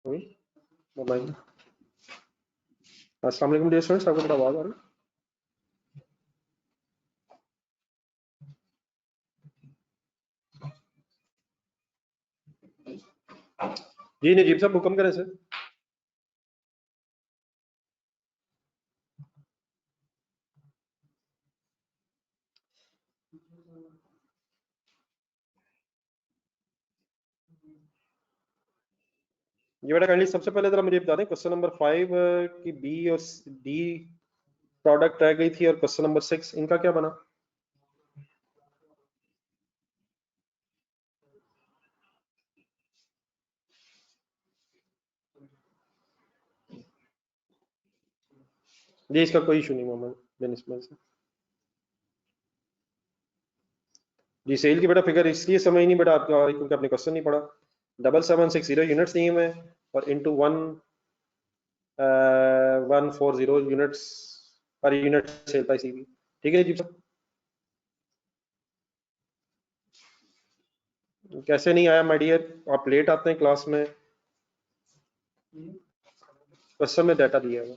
Mobile. अस्सलाम वालेकुम dear students, आपको थोड़ा आवाज आ रही है? जी नजीब साहब हुक्म करें सर। ये बेटा काइंडली सबसे पहले जरा मुझे बता दें, क्वेश्चन नंबर 5 की बी और डी प्रोडक्ट रह गई थी और क्वेश्चन नंबर 6 इनका क्या बना? जी इसका कोई इशू नहीं मोहम्मद बेनिस्बत से। जी सेल की बेटा फिगर इसलिए समझ नहीं बेटा आपका क्योंकि आपने क्वेश्चन नहीं पढ़ा। 7760 यूनिट्स दिए हुए हैं और into 140 units per unit sale price भी। ठीक है जी साहब। कैसे नहीं आया माय डियर, आप लेट आते हैं क्लास में। क्वेश्चन में डाटा दिया हुआ।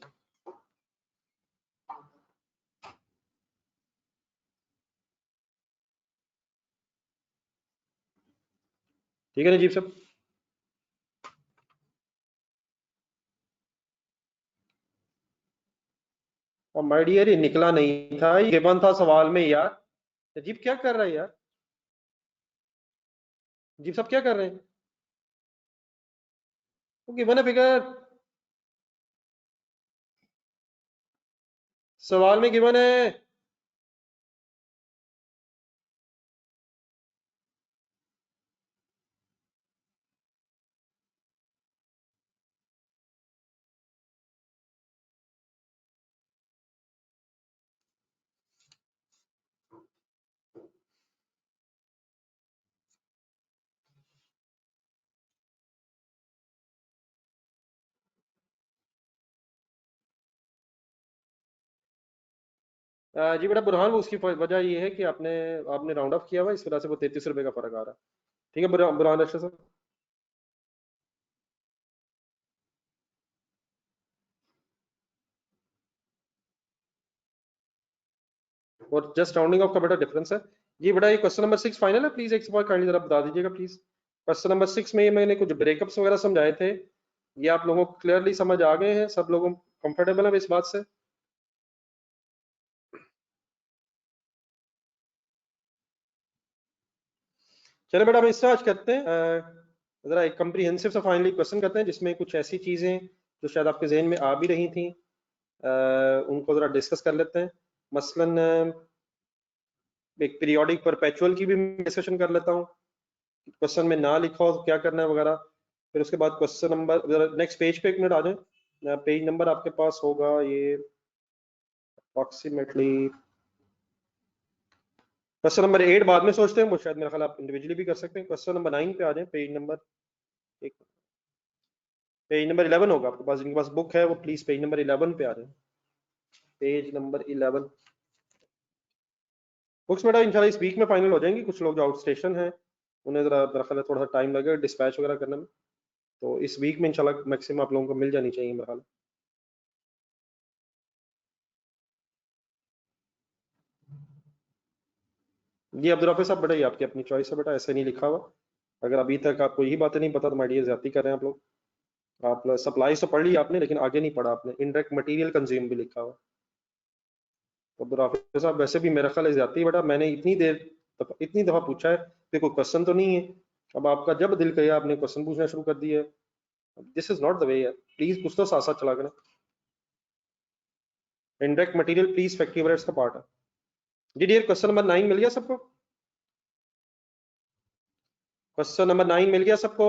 ठीक है नजीब साहब। और माय डियर ये निकला नहीं था, ये गिवन था सवाल में यार। अजीब क्या कर रहा है यार, अजीब साहब क्या कर रहे हैं? वो गिवन है फिगर, सवाल में गिवन है। जी बेटा बुरहान, वो उसकी वजह ये है कि आपने आपने राउंड ऑफ किया हुआ, इस वजह से वो 33 रुपए का फर्क आ रहा है। ठीक है बुरहान रशीद साहब। और जस्ट राउंडिंग ऑफ का बेटा डिफरेंस है। जी बेटा ये क्वेश्चन नंबर 6 फाइनल है, प्लीज एक बार काइंडली जरा बता दीजिएगा प्लीज। क्वेश्चन नंबर 6 में ये मैंने कुछ ब्रेकअप्स वगैरह समझाए थे, ये आप लोगों को क्लियरली समझ आ गए हैं? सब लोगों कंफर्टेबल है इस बात से? चलो बेटा हम इससे आज करते हैं जरा एक कम्प्रीहेंसिव सा फाइनली क्वेश्चन करते हैं जिसमें कुछ ऐसी चीजें जो शायद आपके जहन में आ भी रही थी, उनको जरा डिस्कस कर लेते हैं। मसलन एक पीरियोडिक परपेचुअल की भी डिस्कशन कर लेता हूँ, क्वेश्चन में ना लिखा हो तो क्या करना है वगैरह। फिर उसके बाद क्वेश्चन नंबर जरा नेक्स्ट पेज पे एक मिनट आ जाए, पेज नंबर आपके पास होगा ये अप्रोक्सीमेटली क्वेश्चन नंबर 8 बाद में सोचते हैं, वो शायद मेरा ख्याल आप इंडिविजुअली भी कर सकते हैं। क्वेश्चन नंबर 9 पे आ जाए, पेज नंबर एक, पेज नंबर 11 होगा आपके पास, जिनके पास बुक है वो प्लीज पेज नंबर 11 पे आ जाए। पेज नंबर 11 बुक्स बेटा इंशाल्लाह इस वीक में फाइनल हो जाएंगी। कुछ लोग जो आउट स्टेशन हैं उन्हें जरा मेरा ख्याल है थोड़ा सा टाइम लगेगा डिस्पैच वगैरह करने में, तो इस वीक में इंशाल्लाह मैक्सिमम आप लोगों को मिल जानी चाहिए मेरा ख्याल है। जी अब्दुल राफिज साहब बेटा ये आपकी अपनी चॉइस है बेटा, ऐसे नहीं लिखा हुआ। अगर अभी तक आपको यही बातें नहीं पता तो माय डियर ज्यादती कर रहे हैं आप लोग। आप सप्लाई तो पढ़ ली आपने लेकिन आगे नहीं पढ़ा आपने, इनडायरेक्ट मटेरियल कंज्यूम भी लिखा हुआ। तो अब्दुल राफिज साहब वैसे भी मेरा ख्याल है ज्यादती बेटा, मैंने इतनी दफा पूछा है कि कोई क्वेश्चन तो नहीं है। अब आपका जब दिल किया आपने क्वेश्चन पूछना शुरू कर दिया है। This is not the way यार, प्लीज कुछ तो साथ साथ चला करें। Indirect material please factory overheads का पार्ट है। जी डियर क्वेश्चन नंबर 9 मिल गया सबको? क्वेश्चन नंबर 9 मिल गया सबको?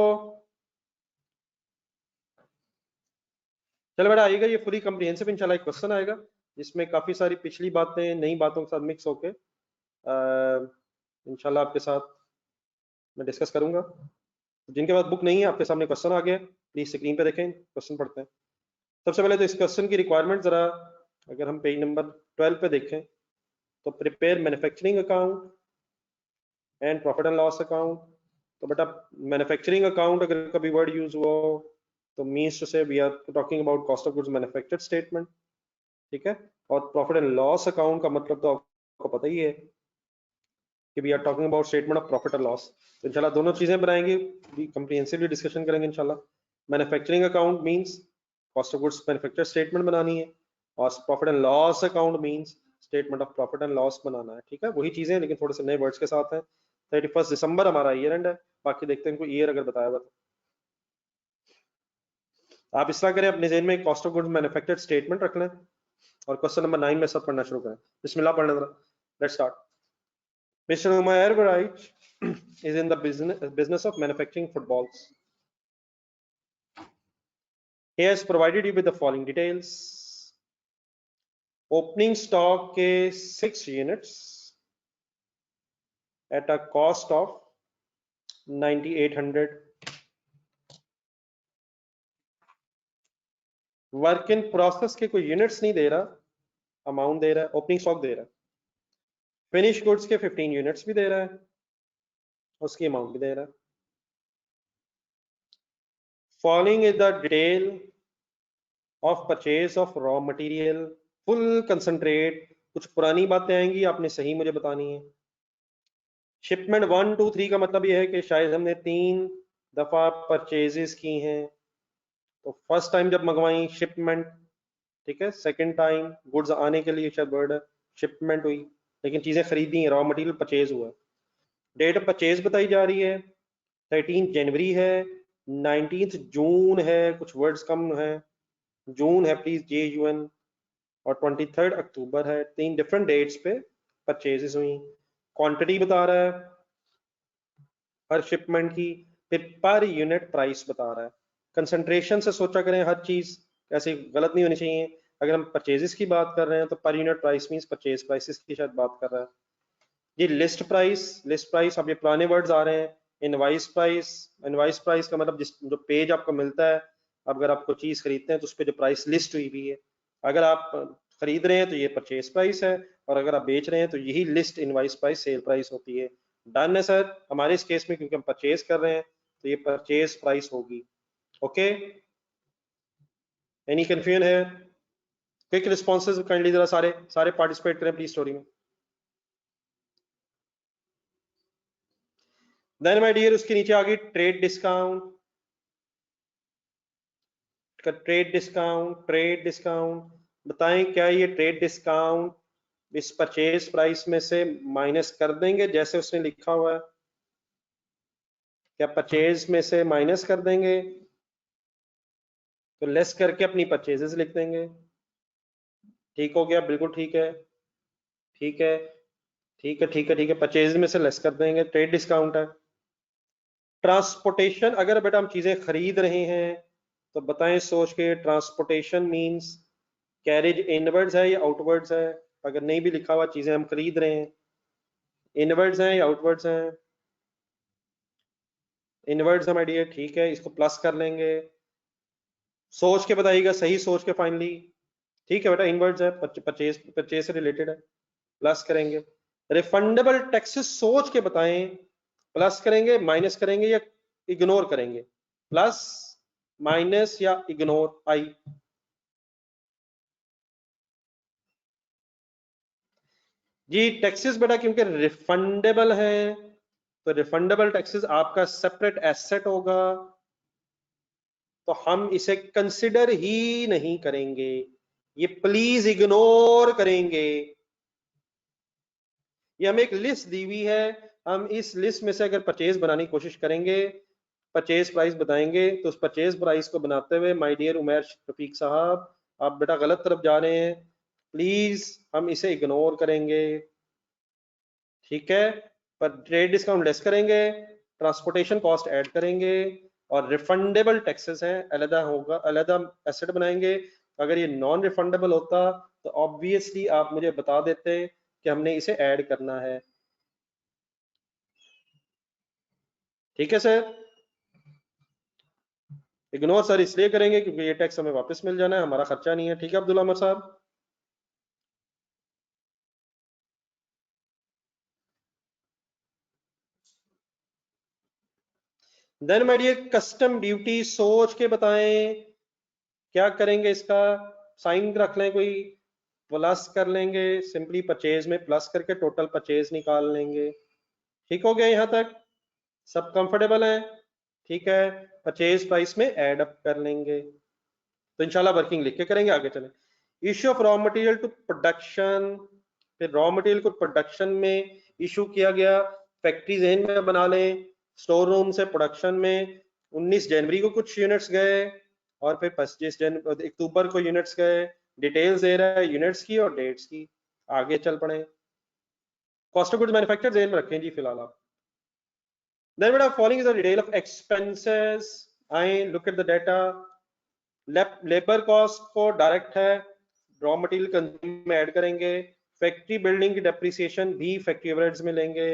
चलो बेटा आएगा ये फुली कम्प्रिहेंसिव इंशाल्लाह एक क्वेश्चन आएगा जिसमें काफी सारी पिछली बातें नई बातों के साथ मिक्स होके इंशाल्लाह आपके साथ मैं डिस्कस करूंगा। जिनके पास बुक नहीं है आपके सामने क्वेश्चन आ गया, प्लीज स्क्रीन पे देखें, क्वेश्चन पढ़ते हैं। सबसे पहले तो इस क्वेश्चन की रिक्वायरमेंट जरा अगर हम पेज नंबर 12 पे देखें तो prepare manufacturing account and profit and loss account. तो बेटा मैन्युफैक्चरिंग अकाउंट अगर कभी वर्ड यूज हुआ हो तो means to say we are talking about cost of goods manufactured statement, ठीक है। और प्रॉफिट एंड लॉस अकाउंट का मतलब तो आपको पता ही है कि we are talking about statement of profit and loss. तो इंशाल्लाह दोनों चीजें बनाएंगे, कंप्रिहेंसिवली डिस्कशन करेंगे इंशाल्लाह। Manufacturing account means cost of goods manufacture statement बनानी है, और profit and loss account means statement of profit and loss बनाना है, ठीक है। वही चीजें लेकिन थोड़े से नए वर्ड्स के साथ हैं। 31 दिसंबर हमारा ईयर एंड है, बाकी देखते हैं कोई ईयर अगर बताया हुआ तो आप इस तरह करें, अपने जेहन में cost of goods manufactured statement रख लें और क्वेश्चन नंबर 9 में सब पढ़ना शुरू करें। बिस्मिल्लाह पढ़ने जरा, let's start. Mr. Umair Bright is in the business of manufacturing footballs. He has provided you with the following details. Opening stock के 6 units at a cost of 9800. Work in process के कोई यूनिट्स नहीं दे रहा, amount दे रहा है, opening stock दे रहा है। Finish goods के 15 यूनिट्स भी दे रहा है, उसकी अमाउंट भी दे रहा है। Following is the detail of purchase of raw material, full concentrate. कुछ पुरानी बातें आएंगी, आपने सही मुझे बतानी है। शिपमेंट 1 2 3 का मतलब यह है कि शायद हमने 3 दफा परचेजेस की हैं। तो फर्स्ट टाइम जब मंगवाई शिपमेंट, ठीक है, सेकंड टाइम गुड्स आने के लिए शायद वर्ड शिपमेंट हुई, लेकिन चीजें खरीदी हैं, रॉ मटेरियल परचेज हुआ। डेट ऑफ परचेज बताई जा रही है, 13 जनवरी है, 19 जून है, कुछ वर्ड्स कम है, जून है प्लीज, JUN, और 23 अक्टूबर है। 3 डिफरेंट डेट्स पे परचेजेस हुई। क्वांटिटी बता रहा है हर शिपमेंट की, फिर पर यूनिट प्राइस बता रहा है। कंसंट्रेशन से सोचा करें, हर चीज ऐसे गलत नहीं होनी चाहिए। अगर हम परचेजेस की बात कर रहे हैं तो per unit price means purchase prices की शायद बात कर रहा है। ये लिस्ट प्राइस, अब ये पुराने वर्ड्स आ रहे हैं। इनवाइस प्राइस का मतलब जिस जो पेज आपको मिलता है, अगर आप कोई चीज खरीदते हैं तो उस पर जो प्राइस लिस्ट हुई हुई है। अगर आप खरीद रहे हैं तो ये परचेज प्राइस है, और अगर आप बेच रहे हैं तो यही list invoice price sale price होती है। डन है सर, हमारे इस केस में क्योंकि हम परचेज कर रहे हैं तो ये परचेज प्राइस होगी। ओके, एनी कंफ्यूजन है? क्विक रिस्पॉन्सेज काइंडली जरा सारे सारे पार्टिसिपेट करें प्लीज स्टोरी में। देन माय डियर उसके नीचे आ गई ट्रेड डिस्काउंट। ट्रेड डिस्काउंट बताएं, क्या ये ट्रेड डिस्काउंट इस परचेज प्राइस में से माइनस कर देंगे जैसे उसने लिखा हुआ है? क्या परचेज में से माइनस कर देंगे? तो लेस करके अपनी परचेजेस लिख देंगे। ठीक हो गया, बिल्कुल ठीक है, ठीक है, ठीक है, ठीक है, ठीक है, परचेज में से लेस कर देंगे, ट्रेड डिस्काउंट है। ट्रांसपोर्टेशन, अगर बेटा हम चीजें खरीद रहे हैं तो बताएं सोच के, ट्रांसपोर्टेशन मींस कैरेज इनवर्ड्स है या आउटवर्ड्स है? अगर नहीं भी लिखा हुआ, चीजें हम खरीद रहे हैं, इनवर्ड्स हैं या आउटवर्ड्स हैं? इनवर्ड्स है माय डियर, ठीक है, इसको प्लस कर लेंगे। सोच के बताइएगा, सही सोच के फाइनली। ठीक है बेटा, इनवर्ड्स है, परचेज परचेज से रिलेटेड है, प्लस करेंगे। रिफंडेबल टैक्सेस सोच के बताएं, प्लस करेंगे, माइनस करेंगे या इग्नोर करेंगे? प्लस, माइनस या इग्नोर? आई जी, टैक्सेस बेटा क्योंकि रिफंडेबल है तो रिफंडेबल टैक्सेस आपका सेपरेट एसेट होगा, तो हम इसे कंसिडर ही नहीं करेंगे, ये प्लीज इग्नोर करेंगे। ये हमें एक लिस्ट दी हुई है, हम इस लिस्ट में से अगर परचेज बनाने की कोशिश करेंगे, परचेज प्राइस बताएंगे, तो उस परचेज प्राइस को बनाते हुए माय डियर उमैर रफीक साहब, आप बेटा गलत तरफ जा रहे हैं, प्लीज हम इसे इग्नोर करेंगे। ठीक है, पर ट्रेड डिस्काउंट लेस करेंगे, ट्रांसपोर्टेशन कॉस्ट ऐड करेंगे, और रिफंडेबल टैक्सेस हैं अलहदा होगा, अलहदा एसेट बनाएंगे। अगर ये नॉन रिफंडेबल होता तो ऑब्वियसली आप मुझे बता देते कि हमने इसे ऐड करना है। ठीक है सर, इग्नोर सर इसलिए करेंगे क्योंकि ये टैक्स हमें वापस मिल जाना है, हमारा खर्चा नहीं है। ठीक है अब्दुल अहमद साहब, then my dear custom duty, सोच के बताएं क्या करेंगे इसका, साइन रख लें कोई, प्लस कर लेंगे, सिंपली परचेज में प्लस करके टोटल परचेज निकाल लेंगे। ठीक हो गया यहाँ तक, सब कंफर्टेबल है? ठीक है, परचेज प्राइस में ऐड अप कर लेंगे। तो इंशाल्लाह वर्किंग लिख के करेंगे, आगे चलें। Issue of raw material to production, फिर रॉ मटेरियल को प्रोडक्शन में इशू किया गया, फैक्ट्री जहन में बना लें, स्टोर रूम से प्रोडक्शन में 19 जनवरी को कुछ यूनिट्स गए और फिर 25 अक्टूबर को यूनिट्स गए। डिटेल्स दे रहा है यूनिट्स की और डेट्स की। आगे चल पड़े, कॉस्ट ऑफ गुड्स मैन्युफैक्चर्ड जहन में रखें जी फिलहाल आप। Then what are following is the detail of expenses. I look at the data. Labour cost को डायरेक्ट है रॉ मटेरियल कंज्यूम में ऐड करेंगे। फैक्ट्री बिल्डिंग की डेप्रिसिएशन भी फैक्ट्री ओवरहेड्स में लेंगे।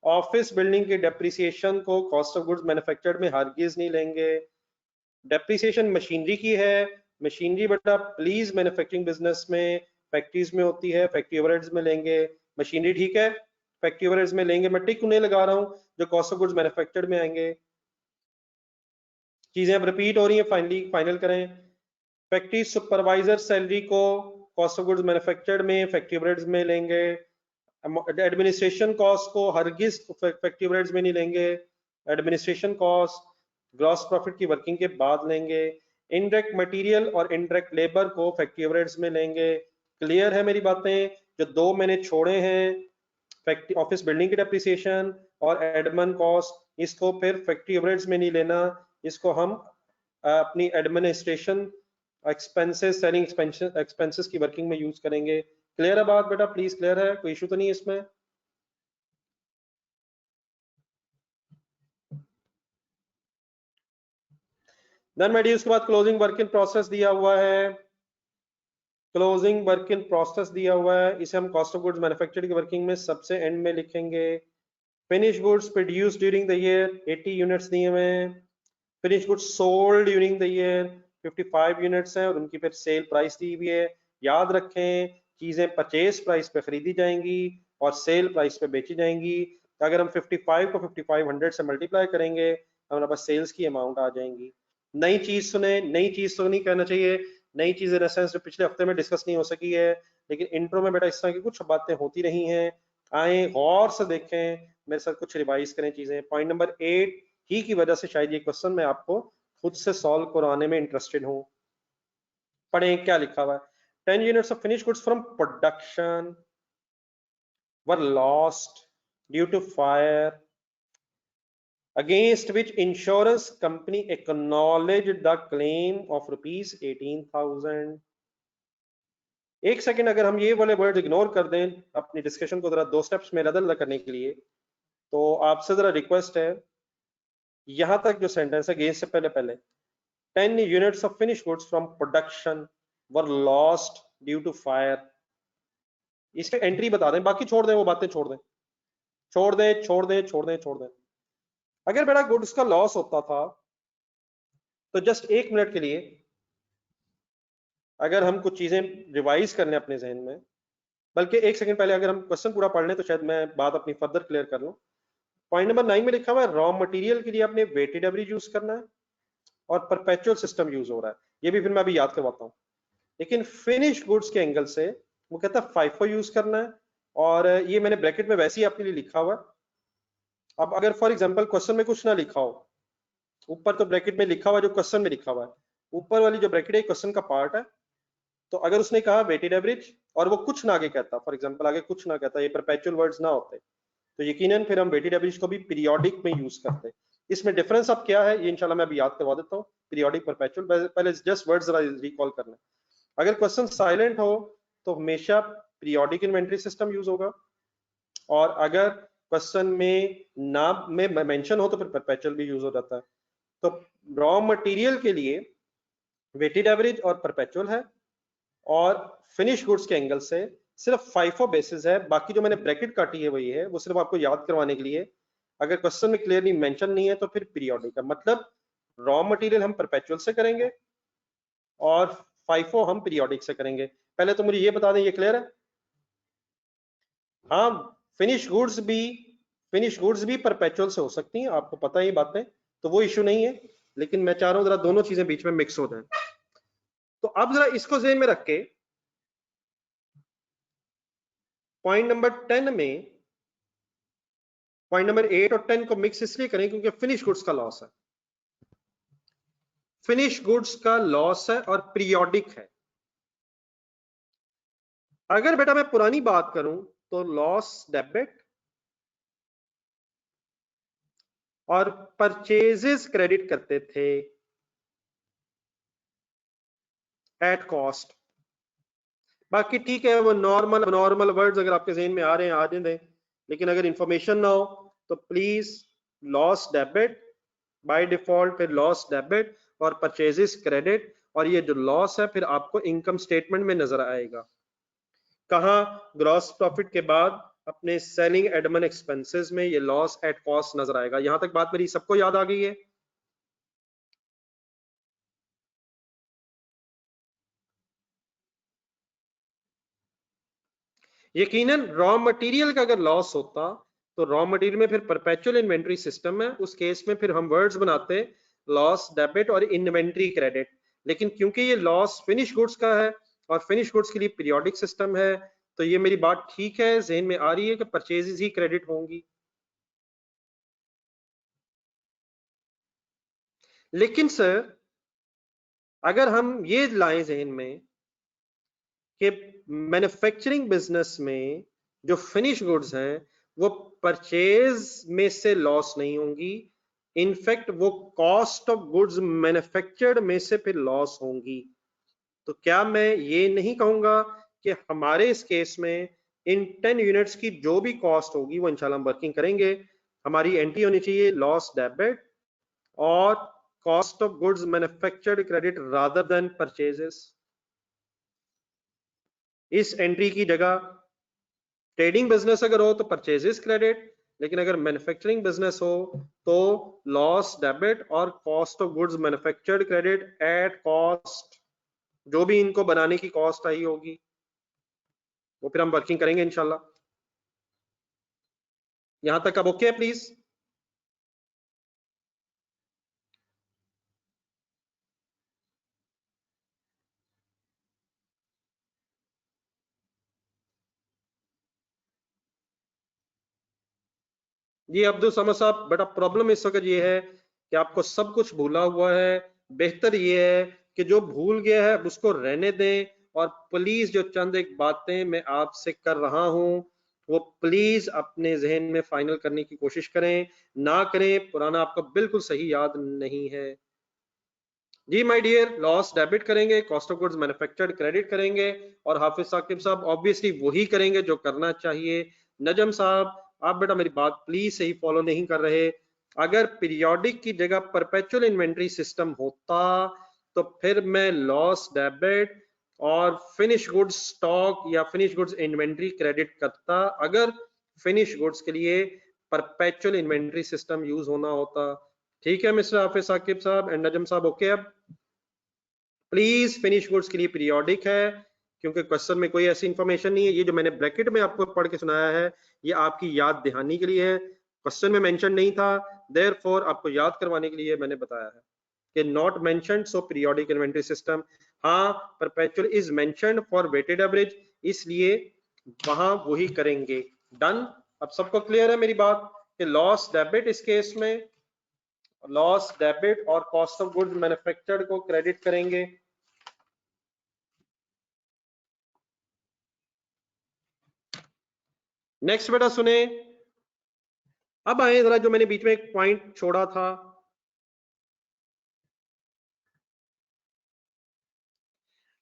ऑफिस बिल्डिंग की डेप्रिसिएशन को कॉस्ट ऑफ गुड्स मैन्युफैक्चर्ड में हरगिज नहीं लेंगे। डेप्रिसिएशन मशीनरी की है, मशीनरी बेटा प्लीज मैन्युफैक्चरिंग बिजनेस में फैक्ट्रीज में होती है, फैक्ट्री ओवरहेड्स में लेंगे। मशीनरी ठीक है, फैक्ट्री ओवरहेड्स में लेंगे। मैं टिक उन्हें लगा रहा हूं जो कॉस्ट ऑफ गुड्स मैन्युफैक्चर्ड में आएंगे। चीजें अब रिपीट हो रही हैं, फाइनल करें। फैक्ट्री सुपरवाइजर सैलरी को कॉस्ट ऑफ गुड्स मैन्युफैक्चर्ड में फैक्ट्री ओवरहेड्स में लेंगे। एडमिनिस्ट्रेशन कॉस्ट को हरगिज फैक्ट्री ओवरहेड्स में नहीं लेंगे। एडमिनिस्ट्रेशन कॉस्ट ग्रॉस प्रॉफिट की वर्किंग के बाद लेंगे। इनडायरेक्ट मटेरियल और इनडायरेक्ट लेबर को फैक्ट्री ओवरहेड्स में लेंगे। क्लियर है मेरी बातें? जो दो मैंने छोड़े हैं, फैक्ट्री ऑफिस बिल्डिंग की डेप्रिसिएशन और एडमिन कॉस्ट, इसको फिर फैक्ट्री ओवरहेड्स में नहीं लेना, इसको हम अपनी एडमिनिस्ट्रेशन एक्सपेंसेस, सेलिंग एक्सपेंसेस की वर्किंग में यूज करेंगे। क्लियर है बात बेटा? प्लीज क्लियर है, कोई इशू तो नहीं है इसमें? देन मेडी उसके बाद क्लोजिंग वर्क इन प्रोसेस दिया हुआ है। क्लोजिंग वर्क इन प्रोसेस दिया हुआ है, इसे हम कॉस्ट ऑफ गुड्स मैन्युफैक्चर्ड की वर्किंग में सबसे एंड में लिखेंगे। Finish goods produce during the year 80 units दिए हुए हैं। Finish goods sold during the year 55 units हैं और उनकी फिर सेल प्राइस दी हुई है। याद रखें, चीजें परचेज प्राइस पे खरीदी जाएंगी और सेल प्राइस पे बेची जाएंगी। तो अगर हम 55 को 5500 से मल्टीप्लाई करेंगे हमारे पास सेल्स की अमाउंट आ जाएंगी। नई चीज सुने, नई चीज तो नहीं कहना चाहिए, नई चीज इन सेंस जो पिछले हफ्ते में डिस्कस नहीं हो सकी है, लेकिन इंट्रो में बेटा इस तरह की कुछ बातें होती रही हैं। आए गौर से देखें, मेरे साथ कुछ रिवाइज करें चीजें। पॉइंट नंबर 8 ही की वजह से शायद ये क्वेश्चन मैं आपको खुद से सॉल्व कराने में इंटरेस्टेड हूं। पढ़ें क्या लिखा हुआ है। 10 units of finish goods from production were lost due to fire against which insurance company acknowledged the claim of rupees 18,000। एक सेकंड अगर हम ये वाले वर्ड इग्नोर कर दें अपनी डिस्कशन को जरा 2 स्टेप्स में रद्द करने के लिए, तो आपसे जरा रिक्वेस्ट है, यहां तक जो सेंटेंस है अगेंस्ट से पहले 10 units of finished goods from production were lost due to fire, इसके एंट्री बता दें, बाकी छोड़ दें, वो बातें छोड़ दें, छोड़ दें, छोड़ दें, छोड़ दें, छोड़ दें। अगर बेटा गुड्स का लॉस होता था तो जस्ट 1 मिनट के लिए अगर हम कुछ चीजें रिवाइज कर लें अपने जहन में, बल्कि 1 सेकंड पहले अगर हम क्वेश्चन पूरा पढ़ लें तो शायद मैं बात अपनी फर्दर क्लियर कर लूं। पॉइंट नंबर 9 में लिखा हुआ है रॉ मटेरियल के लिए आपने वेटेड एवरेज यूज करना है और परपेचुअल सिस्टम यूज हो रहा है, ये भी फिर मैं अभी याद करवाता हूँ। लेकिन फिनिश गुड्स के एंगल से वो कहता है फाइफो यूज करना है, और ये मैंने ब्रैकेट में वैसे ही आपके लिए लिखा हुआ है। अब अगर फॉर एग्जांपल क्वेश्चन में कुछ ना लिखा हो, ऊपर तो ब्रैकेट में लिखा हुआ जो क्वेश्चन में लिखा हुआ है, ऊपर वाली जो ब्रैकेट है क्वेश्चन का पार्ट है, तो अगर उसने कहा वेटेड एवरेज और वो कुछ ना आगे कहता, फॉर एग्जांपल आगे कुछ ना कहता, ये परपेचुअल वर्ड्स ना होते, तो यकीनन फिर हम वेटेड एवरेज को भी पीरियोडिक में यूज करते। इसमें डिफरेंस अब क्या है ये इंशाल्लाह मैं अभी याद करवा देता हूँ, पीरियोडिक परपेचुअल, पहले जस्ट वर्ड्स जरा रिकॉल करना। अगर क्वेश्चन साइलेंट हो तो हमेशा पीरियोडिक इन्वेंटरी सिस्टम यूज होगा, और अगर क्वेश्चन में नाम में मेंशन हो तो फिर परपेचुअल भी यूज हो जाता है। तो रॉ मटेरियल के लिए वेटेड एवरेज और परपेचुअल है, और फिनिश गुड्स के एंगल से सिर्फ फाइफो बेसिस है, बाकी जो मैंने ब्रैकेट काटी है वही है, वो सिर्फ आपको याद करवाने के लिए। अगर क्वेश्चन में क्लियरली मेंशन नहीं है तो फिर पीरियोडिक है, मतलब रॉ मटेरियल हम परपेचुअल से करेंगे और फाइफो हम पीरियोडिक से करेंगे। पहले तो मुझे ये बता दें, ये क्लियर है? हाँ, फिनिश गुड्स भी परपेचुअल से हो सकती हैं, आपको पता ही बातें, तो वो इश्यू नहीं है, लेकिन मैं चाह रहा हूं जरा दोनों चीजें बीच में मिक्स हो जाए। तो अब जरा इसको ज़हन में रख के पॉइंट नंबर 10 में पॉइंट नंबर 8 और 10 को मिक्स इसलिए करें क्योंकि फिनिश गुड्स का लॉस है, फिनिश गुड्स का लॉस है और पीरियोडिक है। अगर बेटा मैं पुरानी बात करूं तो लॉस डेबिट और परचेजेस क्रेडिट करते थे एट कॉस्ट। बाकी ठीक है, वो नॉर्मल वर्ड्स अगर आपके ज़हन में आ रहे हैं आने दें, लेकिन अगर इंफॉर्मेशन ना हो तो please loss debit by default, फिर लॉस डेबिट और परचेजेस क्रेडिट, और ये जो लॉस है फिर आपको इनकम स्टेटमेंट में नजर आएगा। कहाँ? ग्रॉस प्रॉफिट के बाद अपने सेलिंग एडमिन एक्सपेंसेस में ये लॉस एट कॉस्ट नजर आएगा। यहां तक बात मेरी सबको याद आ गई है? यकीनन रॉ मटेरियल का अगर लॉस होता तो रॉ मटेरियल में फिर परपेचुअल इन्वेंट्री सिस्टम है, उस केस में फिर हम वर्ड्स बनाते लॉस डेबिट और इन्वेंट्री क्रेडिट। लेकिन क्योंकि ये लॉस फिनिश गुड्स का है और फिनिश गुड्स के लिए पीरियोडिक सिस्टम है, तो ये मेरी बात ठीक है, ज़हन में आ रही है कि परचेजेस ही क्रेडिट होंगी। लेकिन सर अगर हम ये लाएं ज़हन में कि मैन्युफैक्चरिंग बिजनेस में जो फिनिश गुड्स हैं वो परचेज में से लॉस नहीं होंगी, इनफैक्ट वो कॉस्ट ऑफ गुड्स मैन्युफैक्चर्ड में से फिर लॉस होंगी। तो क्या मैं ये नहीं कहूंगा कि हमारे इस केस में इन 10 यूनिट्स की जो भी कॉस्ट होगी वो इंशाल्लाह हम वर्किंग करेंगे, हमारी एंट्री होनी चाहिए लॉस डेबिट और cost of goods manufactured credit rather than purchases. इस एंट्री की जगह ट्रेडिंग बिजनेस अगर हो तो परचेजेस क्रेडिट, लेकिन अगर मैन्युफैक्चरिंग बिजनेस हो तो लॉस डेबिट और cost of goods manufactured credit at cost, जो भी इनको बनाने की कॉस्ट आई होगी वो फिर हम वर्किंग करेंगे इंशाल्लाह। यहां तक अब ओके है प्लीज? जी अब्दुल समद साहब, बड़ा प्रॉब्लम इस वक्त ये है कि आपको सब कुछ भूला हुआ है। बेहतर ये है कि जो भूल गया है उसको रहने दें, और प्लीज जो चंद एक बातें मैं आपसे कर रहा हूं वो प्लीज अपने जहन में फाइनल करने की कोशिश करें, ना करें पुराना आपको बिल्कुल सही याद नहीं है। जी माय डियर, लॉस डेबिट करेंगे, cost of goods manufactured credit करेंगे, और हाफिज साकिब साहब ऑब्वियसली वही करेंगे जो करना चाहिए। नजम साहब आप बेटा मेरी बात प्लीज सही फॉलो नहीं कर रहे। अगर पीरियोडिक की जगह परपेचुअल इन्वेंट्री सिस्टम होता तो फिर मैं लॉस डेबिट और फिनिश गुड्स स्टॉक या फिनिश गुड्स इन्वेंट्री क्रेडिट करता, अगर फिनिश गुड्स के लिए परपेचुअल इन्वेंट्री सिस्टम यूज होना होता। ठीक है मिस्टर हाफिज साकिब साहब एंड नजम साहब, ओके? अब प्लीज फिनिश गुड्स के लिए पीरियोडिक है, क्योंकि क्वेश्चन में कोई ऐसी इंफॉर्मेशन नहीं है। ये जो मैंने ब्रैकेट में आपको पढ़ के सुनाया है ये आपकी याद दहानी के लिए है, क्वेश्चन में मेंशन नहीं था, देयरफॉर आपको याद करवाने के लिए मैंने बताया है कि not mentioned, so periodic inventory system. हाँ, perpetual is mentioned for weighted average, इसलिए वहां वही करेंगे। डन? अब सबको क्लियर है मेरी बात कि लॉस डेबिट इस केस में लॉस डेबिट और कॉस्ट ऑफ गुड्स मैन्युफैक्चर्ड को क्रेडिट करेंगे। नेक्स्ट बेटा सुने, अब आए जरा जो मैंने बीच में एक पॉइंट छोड़ा था।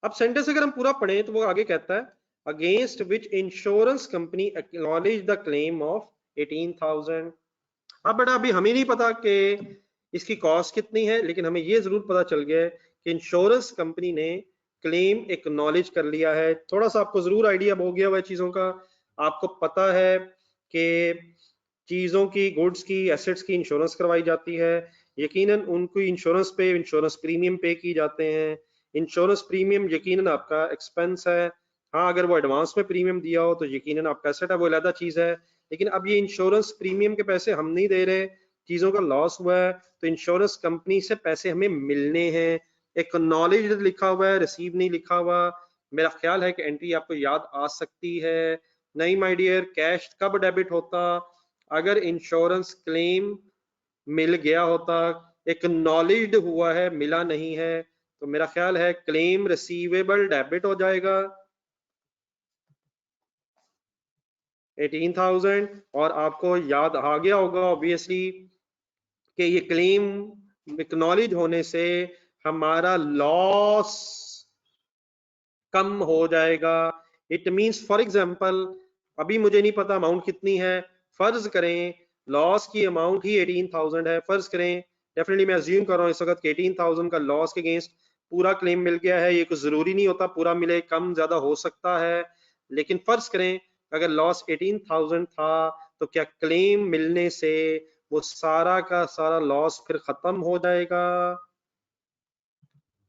अब सेंटेंस अगर हम पूरा पढ़ें तो वो आगे कहता है against which insurance company acknowledge the claim of 18,000। अब बेटा अभी हमें नहीं पता कि इसकी कॉस्ट कितनी है, लेकिन हमें ये जरूर पता चल गया है कि इंश्योरेंस कंपनी ने क्लेम एक्नॉलेज कर लिया है। थोड़ा सा आपको जरूर आइडिया हो गया हुआ है चीजों का, आपको पता है कि चीजों की, गुड्स की, एसेट्स की इंश्योरेंस करवाई जाती है, यकीनन उनको इंश्योरेंस पे इंश्योरेंस प्रीमियम पे की जाते हैं। इंश्योरेंस प्रीमियम यकीनन आपका एक्सपेंस है। हाँ, अगर वो एडवांस में प्रीमियम दिया हो तो यकीनन आपका एसेट है, वो अलग चीज है। लेकिन अब ये इंश्योरेंस प्रीमियम के पैसे हम नहीं दे रहे, चीजों का लॉस हुआ है तो इंश्योरेंस कंपनी से पैसे हमें मिलने हैं। एक्नॉलेज्ड लिखा हुआ है, रिसीव नहीं लिखा हुआ। मेरा ख्याल है कि एंट्री आपको याद आ सकती है। नहीं माय डियर, कैश कब डेबिट होता? अगर इंश्योरेंस क्लेम मिल गया होता, एक्नॉलेज्ड हुआ है, मिला नहीं है, तो मेरा ख्याल है क्लेम रिसीवेबल डेबिट हो जाएगा 18,000। और आपको याद आ गया होगा ऑब्वियसली कि ये क्लेम एक्नॉलेज होने से हमारा लॉस कम हो जाएगा। इट मींस फॉर एग्जांपल, अभी मुझे नहीं पता अमाउंट कितनी है, फर्ज करें लॉस की अमाउंट ही 18,000 है, फर्ज करें, डेफिनेटली मैं अज्यूम कर रहा हूँ इस वक्त 18,000 का लॉस के अगेंस्ट पूरा क्लेम मिल गया है। ये कुछ जरूरी नहीं होता पूरा मिले, कम ज्यादा हो सकता है, लेकिन फर्ज करें अगर लॉस 18,000 था तो क्या क्लेम मिलने से वो सारा का सारा लॉस फिर खत्म हो जाएगा?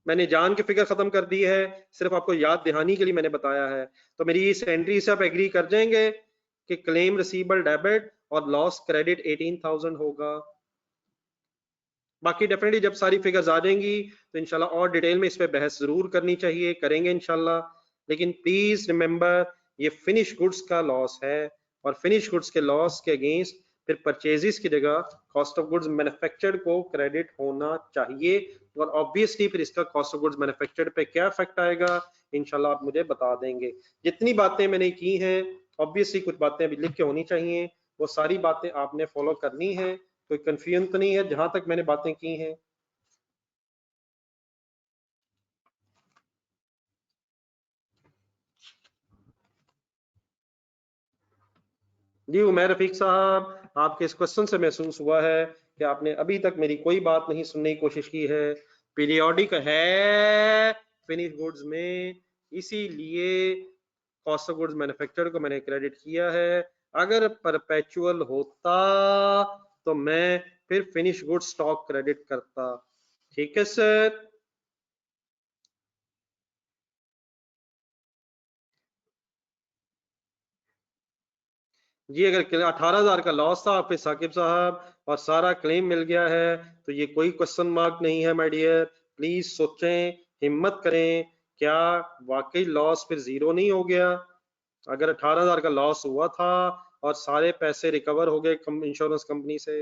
मैंने जान के फिगर खत्म कर दी है, सिर्फ आपको याद दहानी के लिए मैंने बताया है। तो मेरी इस एंट्री से आप एग्री कर जाएंगे कि क्लेम रिसीवेबल डेबिट और लॉस क्रेडिट 18,000 होगा। बाकी डेफिनेटली जब सारी फिगर्स आ जाएंगी तो इंशाल्लाह और डिटेल में इस पे बहस जरूर करनी चाहिए, करेंगे इंशाल्लाह। लेकिन प्लीज रिमेंबर ये फिनिश गुड्स का लॉस है और फिनिश गुड्स के लॉस के अगेंस्ट फिर परचेजेस की जगह कॉस्ट ऑफ गुड्स मैन्युफैक्चर्ड को क्रेडिट होना चाहिए। और ऑब्वियसली फिर इसका कॉस्ट ऑफ गुड्स मैन्युफैक्चर्ड पे क्या इफेक्ट आएगा इंशाल्लाह आप मुझे बता देंगे। जितनी बातें मैंने की हैं, ऑब्वियसली कुछ बातें अभी लिख के होनी चाहिए, वो सारी बातें आपने फॉलो करनी है। कोई कंफ्यूजन तो नहीं है जहां तक मैंने बातें की हैं? जी उमर रफीक साहब, आपके इस क्वेश्चन से महसूस हुआ है कि आपने अभी तक मेरी कोई बात नहीं सुनने की कोशिश की है। पीरियोडिक है फिनिश गुड्स में, इसीलिए कॉस्ट ऑफ गुड्स मैन्युफैक्चर्ड को मैंने क्रेडिट किया है। अगर परपेचुअल होता तो मैं फिर फिनिश गुड्स स्टॉक क्रेडिट करता। ठीक है सर। जी अगर 18,000 का लॉस था फिर साकिब साहब और सारा क्लेम मिल गया है तो ये कोई क्वेश्चन मार्क नहीं है माय डियर। प्लीज सोचें, हिम्मत करें, क्या वाकई लॉस फिर जीरो नहीं हो गया? अगर 18,000 का लॉस हुआ था और सारे पैसे रिकवर हो गए इंश्योरेंस कंपनी से।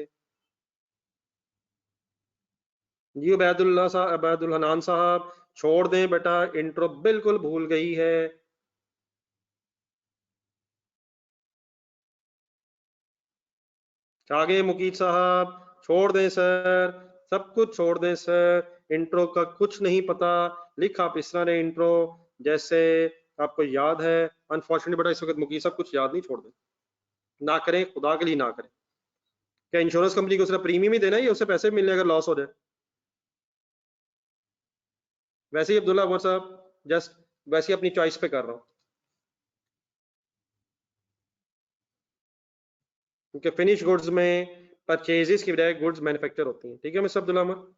जी उबैदुल्ला साहब, उबैदुल हनान साहब, छोड़ दें बेटा, इंट्रो बिल्कुल भूल गई है। आगे मुकीद साहब, छोड़ दें सर, सब कुछ छोड़ दें सर, इंट्रो का कुछ नहीं पता। लिख आप इस तरह ने इंट्रो जैसे आपको याद है। अनफॉर्चुनेटली बेटा इस वक्त मुकीद साहब कुछ याद नहीं, छोड़ दें, ना करें, खुदा के लिए ना करें। क्या इंश्योरेंस कंपनी को सिर्फ प्रीमियम ही देना है या उससे पैसे भी मिलने अगर लॉस हो जाए? वैसे ही अब्दुल्ला अकबर साहब, जस्ट वैसे ही अपनी चॉइस पे कर रहा हूँ, क्योंकि फिनिश गुड्स में परचेजेस की बजाय गुड्स मैन्युफैक्चर होती हैं। ठीक है मिस्टर अब्दुल्ला अहमद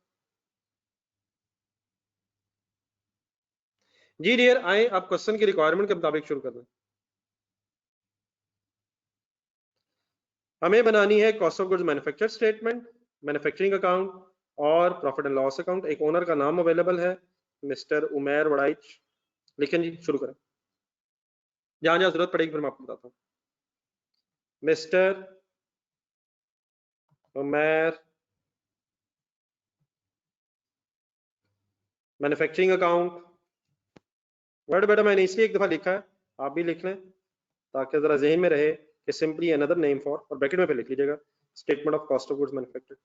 जी। डियर आए आप क्वेश्चन की रिक्वायरमेंट के मुताबिक शुरू कर दें। हमें बनानी है cost of goods manufacture statement, manufacturing account और प्रॉफिट एंड लॉस अकाउंट। एक ओनर का नाम अवेलेबल है, मिस्टर उमैर वड़ाइच। लिखें जी, शुरू करें, जहां जहां जरूरत पड़ेगी फिर मैं आपको बताता हूँ। Mister Umair, manufacturing account. Word बेटा मैंने इसलिए एक दफा लिखा है, आप भी लिख लें ताकि जरा जहन में रहे कि सिंपली अनदर नेम फॉर, और ब्रैकेट में फिर लिख लीजिएगा statement of cost of goods manufactured.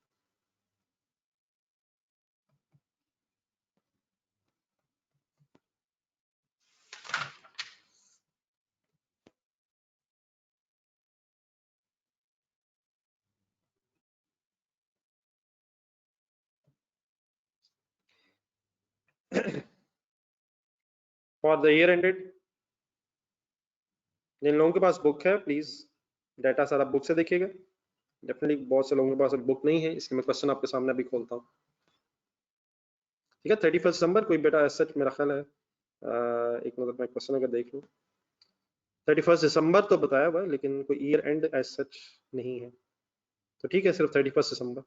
For the year ended, जिन लोगों के पास बुक है प्लीज डाटा सारा बुक से देखिएगा। डेफिनेटली बहुत से लोगों के पास बुक नहीं है, इसलिए मैं क्वेश्चन आपके सामने अभी खोलता हूँ। ठीक है, 31 दिसंबर कोई बेटा ऐसा मेरा ख्याल है, एक मतलब मैं क्वेश्चन अगर देख लूँ, 31 दिसंबर तो बताया हुआ है लेकिन कोई ईयर एंड एज सच नहीं है। तो ठीक है, सिर्फ 31 दिसंबर।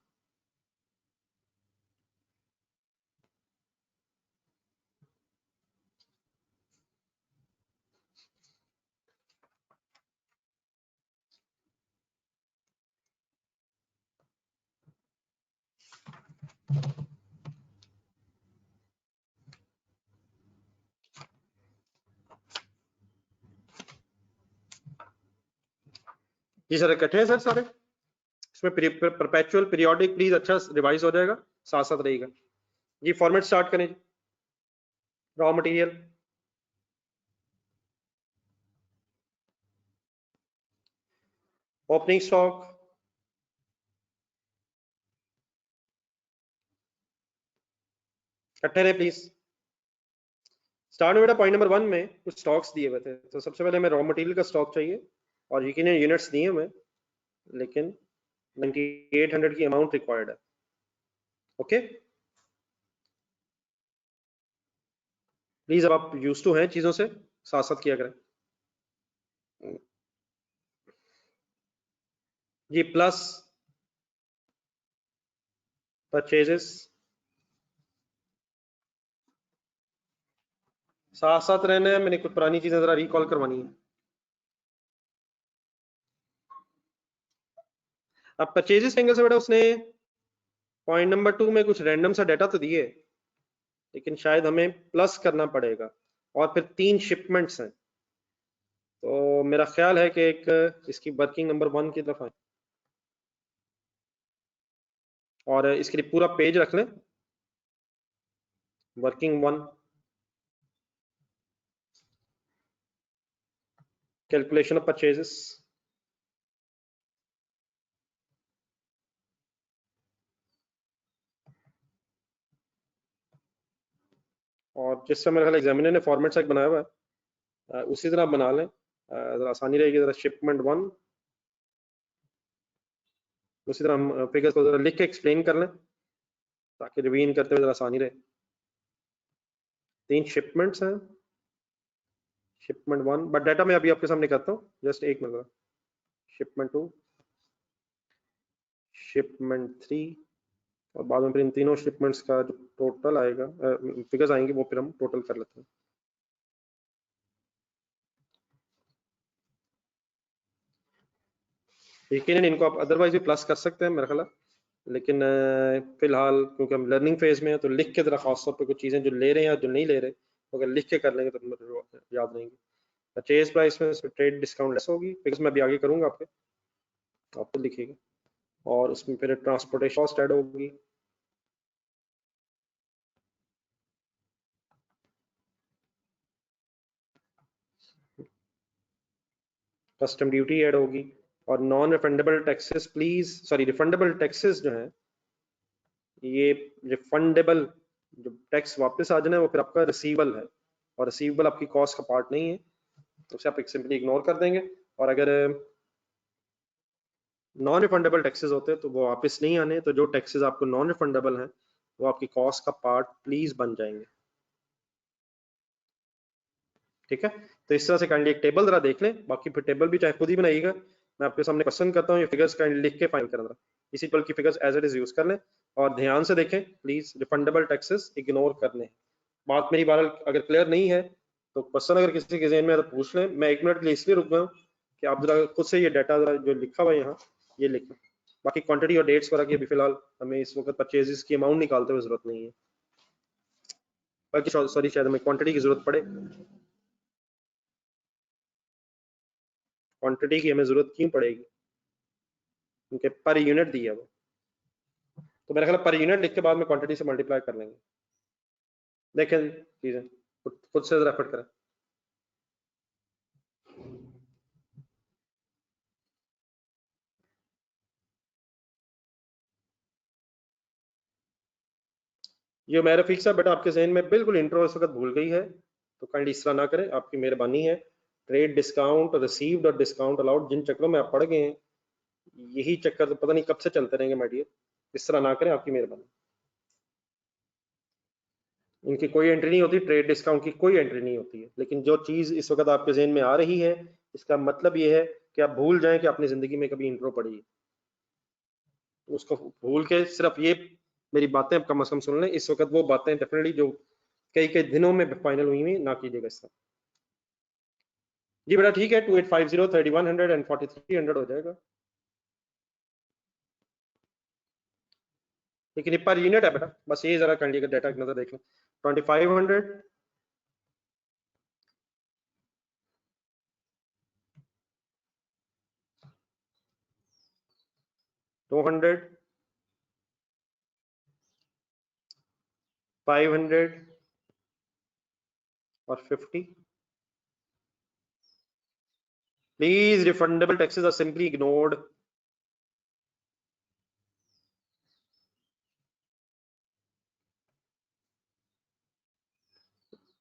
जी सर, इकट्ठे हैं सर सारे, इसमें परपेचुअल पीरियोडिक प्लीज अच्छा रिवाइज हो जाएगा, साथ साथ रहेगा। जी फॉर्मेट स्टार्ट करें। रॉ मटेरियल, ओपनिंग स्टॉक, इकट्ठे रहे प्लीज। स्टार्ट में बेटा पॉइंट नंबर 1 में कुछ स्टॉक्स दिए हुए थे, तो सबसे पहले हमें रॉ मटेरियल का स्टॉक चाहिए, और यकीन यूनिट्स दिए हमें, लेकिन 9800 की अमाउंट रिक्वायर्ड है। ओके प्लीज, अब आप यूज टू हैं चीजों से, साथ साथ किया करें। जी प्लस परचेजेस, साथ साथ रहने हैं, मैंने कुछ पुरानी चीजें जरा रिकॉल करवानी है। अब परचेजेस एंगल से बेटा उसने पॉइंट नंबर 2 में कुछ रैंडम सा डाटा तो दिए, लेकिन शायद हमें प्लस करना पड़ेगा, और फिर 3 शिपमेंट्स हैं, तो मेरा ख्याल है कि एक इसकी वर्किंग नंबर 1 की तरफ आए, और इसके लिए पूरा पेज रख लें, वर्किंग 1, कैलकुलेशन ऑफ परचेजेस। और जिस समय मेरे ख्याल एग्जामिनर ने फॉर्मेट सेट बनाया हुआ है, उसी तरह बना लें, जरा आसानी रहेगी। जरा शिपमेंट 1, उसी तरह हम फिगर्स को जरा लिख के एक्सप्लेन कर लें, ताकि रिवीजन करते हुए जरा आसानी रहे। 3 शिपमेंट्स हैं, शिपमेंट 1, बट डाटा मैं अभी आपके सामने करता हूँ, जस्ट एक मिनट। शिपमेंट 2, शिपमेंट 3, और बाद में फिर इन तीनों शिपमेंट्स का जो टोटल आएगा, फिगर्स आएंगे, वो फिर हम टोटल कर लेते हैं। यकीनन इनको आप अदरवाइज भी प्लस कर सकते हैं मेरा ख्याल है, लेकिन फिलहाल क्योंकि हम लर्निंग फेज में हैं, तो लिख के जरा खास तौर पे कुछ चीजें जो ले रहे हैं या जो नहीं ले रहे, तो अगर लिख के कर लेंगे तो याद रहेंगे। परचेज प्राइस में ट्रेड डिस्काउंट लेस होगी, फिगर्स मैं अभी आगे करूंगा आपके, आपको लिखिएगा, और उसमें फिर ट्रांसपोर्टेशन कॉस्ट ऐड होगी, कस्टम ड्यूटी ऐड होगी, और non refundable taxes please, sorry refundable taxes जो है, ये रिफंडेबल जो टैक्स वापस आ जाना है वो फिर आपका रिसीवेबल है, और रिसीवेबल आपकी कॉस्ट का पार्ट नहीं है, तो उसे आप सिंपली इग्नोर कर देंगे। और अगर नॉन रिफंडेबल टैक्सेस होते हैं तो वो वापस नहीं आने, तो जो टैक्सेस आपको नॉन रिफंडेबल हैं वो आपकी कॉस्ट का पार्ट प्लीज बन जाएंगे। ठीक है, तो इस तरह से काइंडली एक टेबल जरा देख लें, बाकी फिर टेबल भी चाहे खुद ही बनाइएगा, मैं आपके सामने क्वेश्चन करता हूँ, ये फिगर्स काइंडली लिख के फाइंड करना, इसी टेबल की figures as it is use कर लें, और ध्यान से देखें प्लीज, रिफंडेबल टैक्सेस इग्नोर करने। बात मेरी बार अगर क्लियर नहीं है तो क्वेश्चन अगर किसी के जहन में है तो पूछ लें, मैं 1 मिनट के लिए इसलिए रुक गया हूँ कि आप जरा खुद से ये डाटा जरा जो लिखा हुआ है यहाँ ये लिखें। बाकी क्वांटिटी और डेट्स वगैरह की अभी फिलहाल हमें इस वक्त परचेजेस की अमाउंट निकालते हुए जरूरत नहीं है, बल्कि सॉरी शायद हमें क्वांटिटी की जरूरत पड़े, क्वांटिटी की हमें जरूरत क्यों पड़ेगी, क्योंकि पर यूनिट दिया वो, तो मेरा ख्याल पर यूनिट लिख के बाद में क्वांटिटी से मल्टीप्लाई कर लेंगे। देखें जी चीजें खुद से जरा एफर्ट करें। ये मेरा फिक्स है बेटा, आपके जहन में बिल्कुल इंट्रो इस वक्त भूल गई है, तो काइंडली इस तरह ना करें, आपकी मेहरबानी है। ट्रेड डिस्काउंट रिसीव्ड और डिस्काउंट अलाउड जिन चक्रों में आप पड़ गए हैं, यही चक्कर तो पता नहीं कब से चलते रहेंगे माय डियर, इस तरह ना करें, आपकी मेहरबानी। इनकी कोई एंट्री नहीं होती, ट्रेड डिस्काउंट की कोई एंट्री नहीं होती है, लेकिन जो चीज इस वक्त आपके जहन में आ रही है, इसका मतलब ये है कि आप भूल जाएं कि आपने जिंदगी में कभी इंट्रो पढ़ी है। उसको भूल के सिर्फ ये मेरी बातें कम से कम सुन लें, इस वक्त वो बातें डेफिनेटली जो कई कई दिनों में फाइनल हुई हुई ना कीजिएगा इस तरह। जी बेटा ठीक है, 2850 3100 एंड 4300 हो जाएगा, लेकिन ये पर यूनिट है बेटा, बस ये जरा कर लीजिएगा, डाटा की नजर देख लें। 2500 200 500 और 50। Please refundable taxes are simply ignored.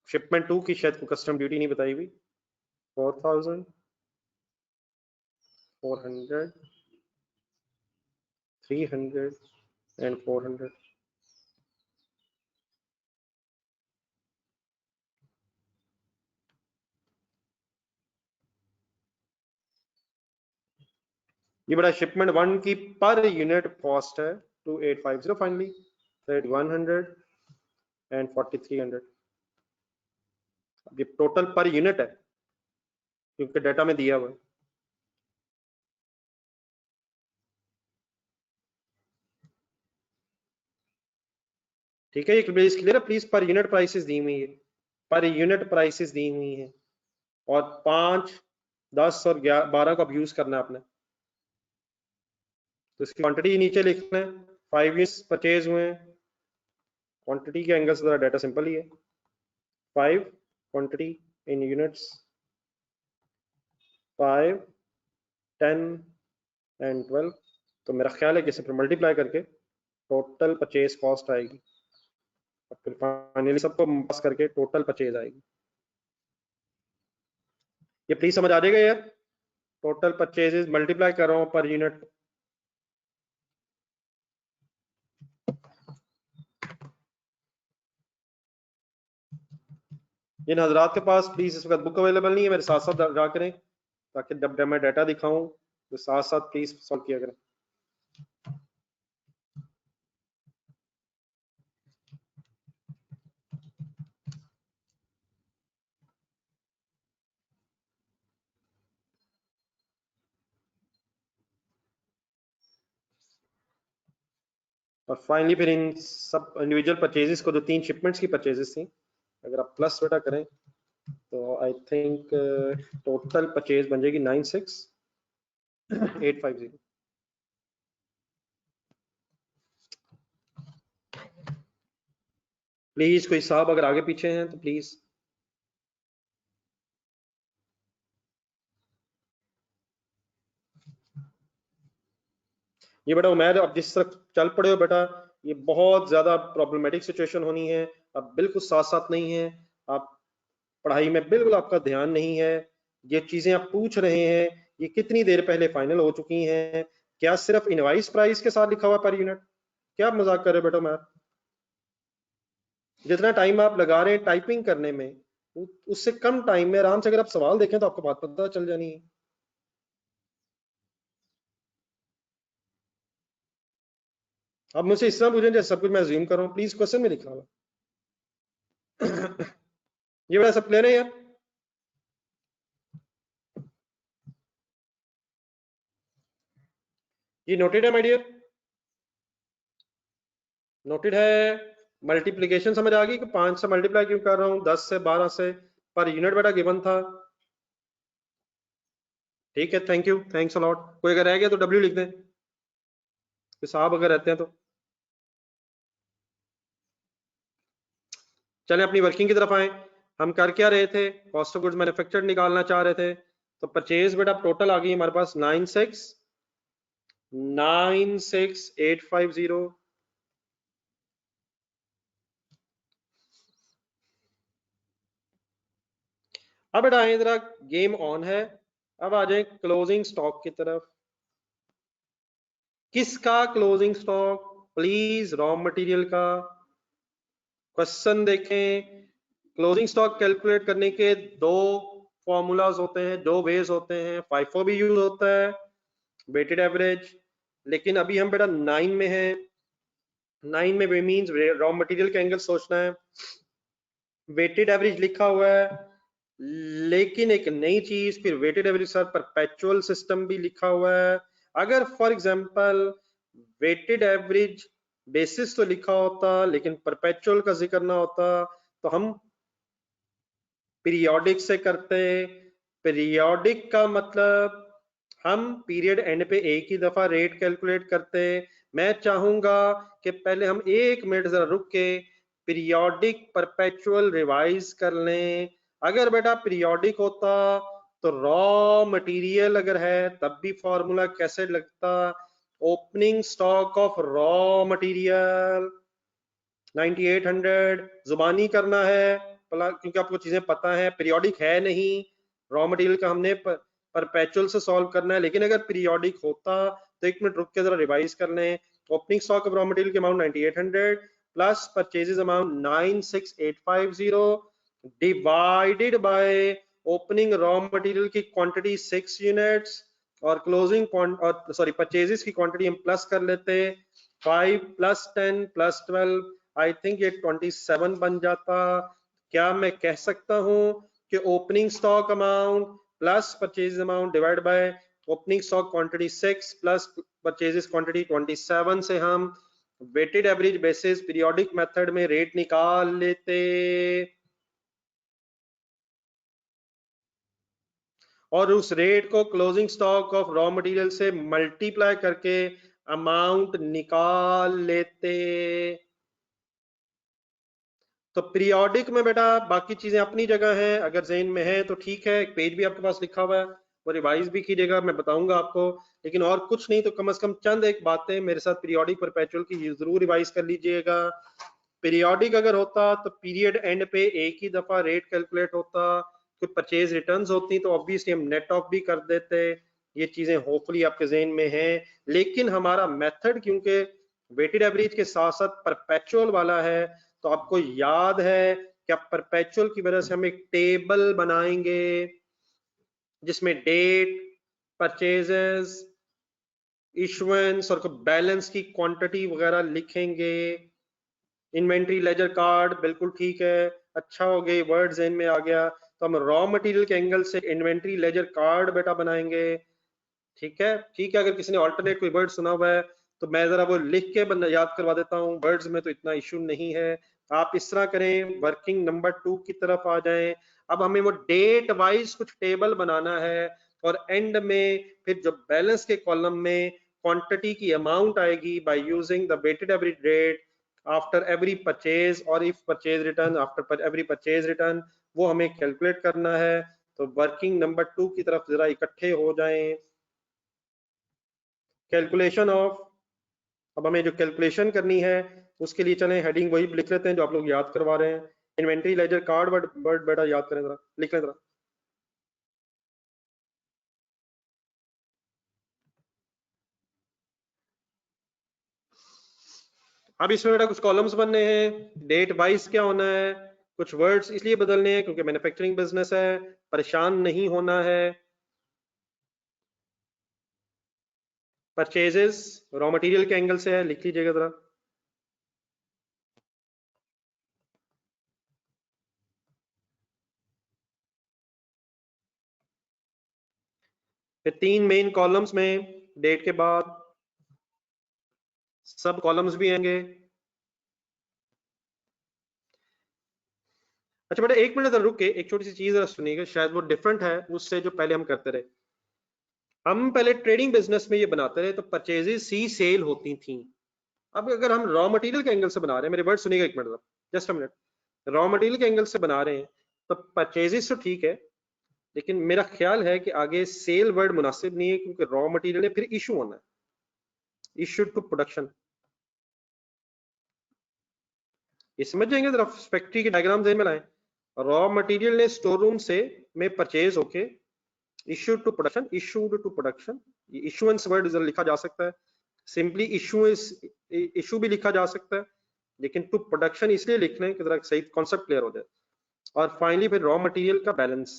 Shipment 2 की शायद को कस्टम ड्यूटी नहीं बताई हुई। 4000 400 300 एंड 400। ये बड़ा शिपमेंट 1 की पर यूनिट कॉस्ट है 2850 फाइनली 3100 एंड 4300। ये टोटल पर यूनिट है क्योंकि डाटा में दिया हुआ है। ठीक है, ये क्लियर है प्लीज, पर यूनिट प्राइसेस दी हुई है, पर यूनिट प्राइसेस दी हुई हैं, और 5 10 और 12 को अब यूज करना है आपने, तो इसकी क्वांटिटी नीचे लिखना है। 5 यूनिट्स परचेज हुए हैं, क्वांटिटी के एंगल से डाटा सिंपल ही है। 5 क्वांटिटी इन यूनिट्स 5 10 एंड 12, तो मेरा ख्याल है कि इसे फिर मल्टीप्लाई करके टोटल परचेज कॉस्ट आएगी, और फिर फाइनली सबको पास करके टोटल परचेज आएगी। ये प्लीज समझ आ जाएगा यार, टोटल परचेजेस मल्टीप्लाई कर रहा हूं पर यूनिट। जिन हजरात के पास प्लीज इस वक्त बुक अवेलेबल नहीं है, मेरे साथ साथ ड्रा करें, ताकि जब मैं डाटा दिखाऊं तो साथ साथ प्लीज सॉल्व किया करें। और फाइनली फिर इन सब इंडिविजुअल परचेजेस को, जो 3 शिपमेंट्स की परचेजेस थी, अगर आप प्लस बेटा करें तो आई थिंक टोटल परचेज बन जाएगी 96850। प्लीज कोई साहब अगर आगे पीछे हैं तो प्लीज। ये बेटा उम्मीद अब जिस तरह चल पड़े हो बेटा, ये बहुत ज्यादा प्रॉब्लमेटिक सिचुएशन होनी है, अब बिल्कुल साथ साथ नहीं है, आप पढ़ाई में बिल्कुल आपका ध्यान नहीं है, ये चीजें आप पूछ रहे हैं ये कितनी देर पहले फाइनल हो चुकी हैं, क्या सिर्फ इनवाइस प्राइस के साथ लिखा हुआ पर यूनिट? क्या आप मजाक कर रहे हो बेटा? मैं जितना टाइम आप लगा रहे हैं टाइपिंग करने में, उससे कम टाइम में आराम से अगर आप सवाल देखें तो आपको बात पता चल जानी है। आप मुझसे इस तरह पूछें जैसे सब कुछ मैं अज्यूम कर रहा हूँ, प्लीज क्वेश्चन में लिखा हुआ। ये बड़ा सब क्लियर है यार? ये नोटेड है माय डियर? नोटेड है? मल्टीप्लीकेशन समझ आ गई कि 5 से मल्टीप्लाई क्यों कर रहा हूँ, 10 से 12 से, पर यूनिट बेटा गिवन था। ठीक है, thank you, thanks a lot. कोई अगर रह गया तो डब्ल्यू लिख दें, तो साहब अगर रहते हैं तो। चलें अपनी वर्किंग की तरफ आए। हम कर क्या रहे थे? कॉस्ट ऑफ गुड्स मैन्युफैक्चर्ड निकालना चाह रहे थे, तो परचेज बेटा टोटल आ गई हमारे पास 96850। अब बेटा आए जरा, गेम ऑन है। अब आ जाए क्लोजिंग स्टॉक की तरफ। किसका closing stock? Please raw material का। क्वेश्चन देखें, क्लोजिंग स्टॉक कैलकुलेट करने के 2 फॉर्मूलाज होते हैं, 2 वेज होते हैं। फाइफो भी यूज होता है, वेटेड एवरेज, लेकिन अभी हम बेटा 9 में है। 9 में मीन्स रॉ मटेरियल का एंगल सोचना है। वेटेड एवरेज लिखा हुआ है, लेकिन एक नई चीज फिर वेटेड एवरेज साथ परपेचुअल सिस्टम भी लिखा हुआ है। अगर for example weighted average basis तो लिखा होता लेकिन परपेचुअल का जिक्र ना होता तो हम पीरियोडिक से करते। पीरियोडिक का मतलब हम पीरियड एंड पे एक ही दफा रेट कैलकुलेट करते। मैं चाहूंगा कि पहले हम 1 मिनट जरा रुक के पीरियोडिक परपेचुअल रिवाइज कर लें। अगर बेटा पीरियोडिक होता तो रॉ मटेरियल अगर है तब भी फॉर्मूला कैसे लगता, opening stock of raw material 9800 जुबानी करना है क्योंकि आपको चीजें पता है, पीरियोडिक है नहीं। रॉ मटेरियल का हमने परपेचुअल से सॉल्व करना है, लेकिन अगर पीरियोडिक होता तो 1 मिनट रुक के जरा रिवाइज कर लें। Opening stock of raw material के amount 9800 plus purchases amount 96850 divided by opening raw material की क्वांटिटी 6 यूनिट्स और क्लोजिंग और सॉरी परचेजेस की क्वांटिटी हम प्लस कर लेते 5 प्लस 10 प्लस 12, आई थिंक ये 27 बन जाता। क्या मैं कह सकता हूं कि opening stock amount plus purchase amount divide by opening stock quantity 6 plus purchases quantity 27 से हम weighted average basis periodic method में रेट निकाल लेते और उस रेट को closing stock of raw material से मल्टीप्लाई करके अमाउंट निकाल लेते। तो पीरियोडिक में बेटा बाकी चीजें अपनी जगह हैं, अगर ज़हन में है तो ठीक है। एक पेज भी आपके पास लिखा हुआ है, वो रिवाइज भी कीजिएगा, मैं बताऊंगा आपको। लेकिन और कुछ नहीं तो कम से कम चंद एक बातें मेरे साथ पीरियोडिक परपेचुअल की जरूर रिवाइज कर लीजिएगा। पीरियोडिक अगर होता तो पीरियड एंड पे एक ही दफा रेट कैलकुलेट होता, कुछ परचेज रिटर्न्स होती तो ऑब्वियसली हम नेट ऑफ भी कर देते। ये चीजें होपफुली आपके जहन में हैं। लेकिन हमारा मेथड क्योंकि वेटेड एवरेज के साथ साथ परपेचुअल वाला है, तो आपको याद है कि आप परपेचुअल की वजह से हम एक टेबल बनाएंगे जिसमें डेट, परचेजेस, इशुएंस और बैलेंस की क्वांटिटी वगैरह लिखेंगे। इन्वेंट्री लेजर कार्ड बिल्कुल ठीक है, अच्छा हो गया, वर्ड ज़हन में आ गया। तो हम रॉ मटेरियल के एंगल से इन्वेंट्री लेजर कार्ड बेटा बनाएंगे। ठीक है, ठीक है। अगर किसी ने ऑल्टरनेट कोई वर्ड सुना हुआ है तो मैं जरा वो लिख के याद करवा देता हूँ, वर्ड्स में तो इतना इशू नहीं है। आप इस तरह करें, वर्किंग नंबर 2 की तरफ आ जाएं। अब हमें वो डेट वाइज कुछ टेबल बनाना है और एंड में फिर जो बैलेंस के कॉलम में क्वांटिटी की अमाउंट आएगी by using the weighted average rate after every purchase और if purchase return after every purchase return, वो हमें कैलकुलेट करना है। तो वर्किंग नंबर 2 की तरफ जरा इकट्ठे हो जाएं। कैलकुलेशन ऑफ, अब हमें जो कैलकुलेशन करनी है उसके लिए चलें हेडिंग वही लिख लेते हैं जो आप लोग याद करवा रहे हैं। Inventory ledger card word word बेटा याद करें जरा, लिख लें जरा। अब इसमें बेटा कुछ कॉलम्स बनने हैं, डेट वाइज क्या होना है, कुछ वर्ड्स इसलिए बदलने हैं क्योंकि मैन्युफैक्चरिंग बिजनेस है, परेशान नहीं होना है। परचेजेस रॉ मटेरियल के एंगल से है, लिख लीजिएगा जरा। फिर 3 मेन कॉलम्स में डेट के बाद सब कॉलम्स भी आएंगे। अच्छा बेटा 1 मिनट जरा रुक के एक छोटी सी चीज जरा सुनिएगा, शायद वो डिफरेंट है उससे जो पहले हम करते रहे। हम पहले ट्रेडिंग बिजनेस में ये बनाते रहे तो परचेजेस ही सेल होती थी। अब अगर हम रॉ मटेरियल के एंगल से बना रहे हैं, मेरे वर्ड सुनिएगा 1 minute, just a minute. Raw material के एंगल से बना रहे हैं तो परचेजेस तो ठीक है, लेकिन मेरा ख्याल है कि आगे सेल वर्ड मुनासिब नहीं है क्योंकि रॉ मटेरियल है, फिर इशू होना है, इशू टू प्रोडक्शन। ये समझ जाएंगे जरा, फैक्ट्री के डायग्राम में लाएं। रॉ मटेरियल ने स्टोर रूम से में परचेज होके issue to production, issued to production, issuance word लिखा जा सकता है, सिंपली इशू भी लिखा जा सकता है, लेकिन टू प्रोडक्शन इसलिए लिख लें कि जरा सही कॉन्सेप्ट क्लियर हो जाए। और फाइनली फिर रॉ मटेरियल का बैलेंस।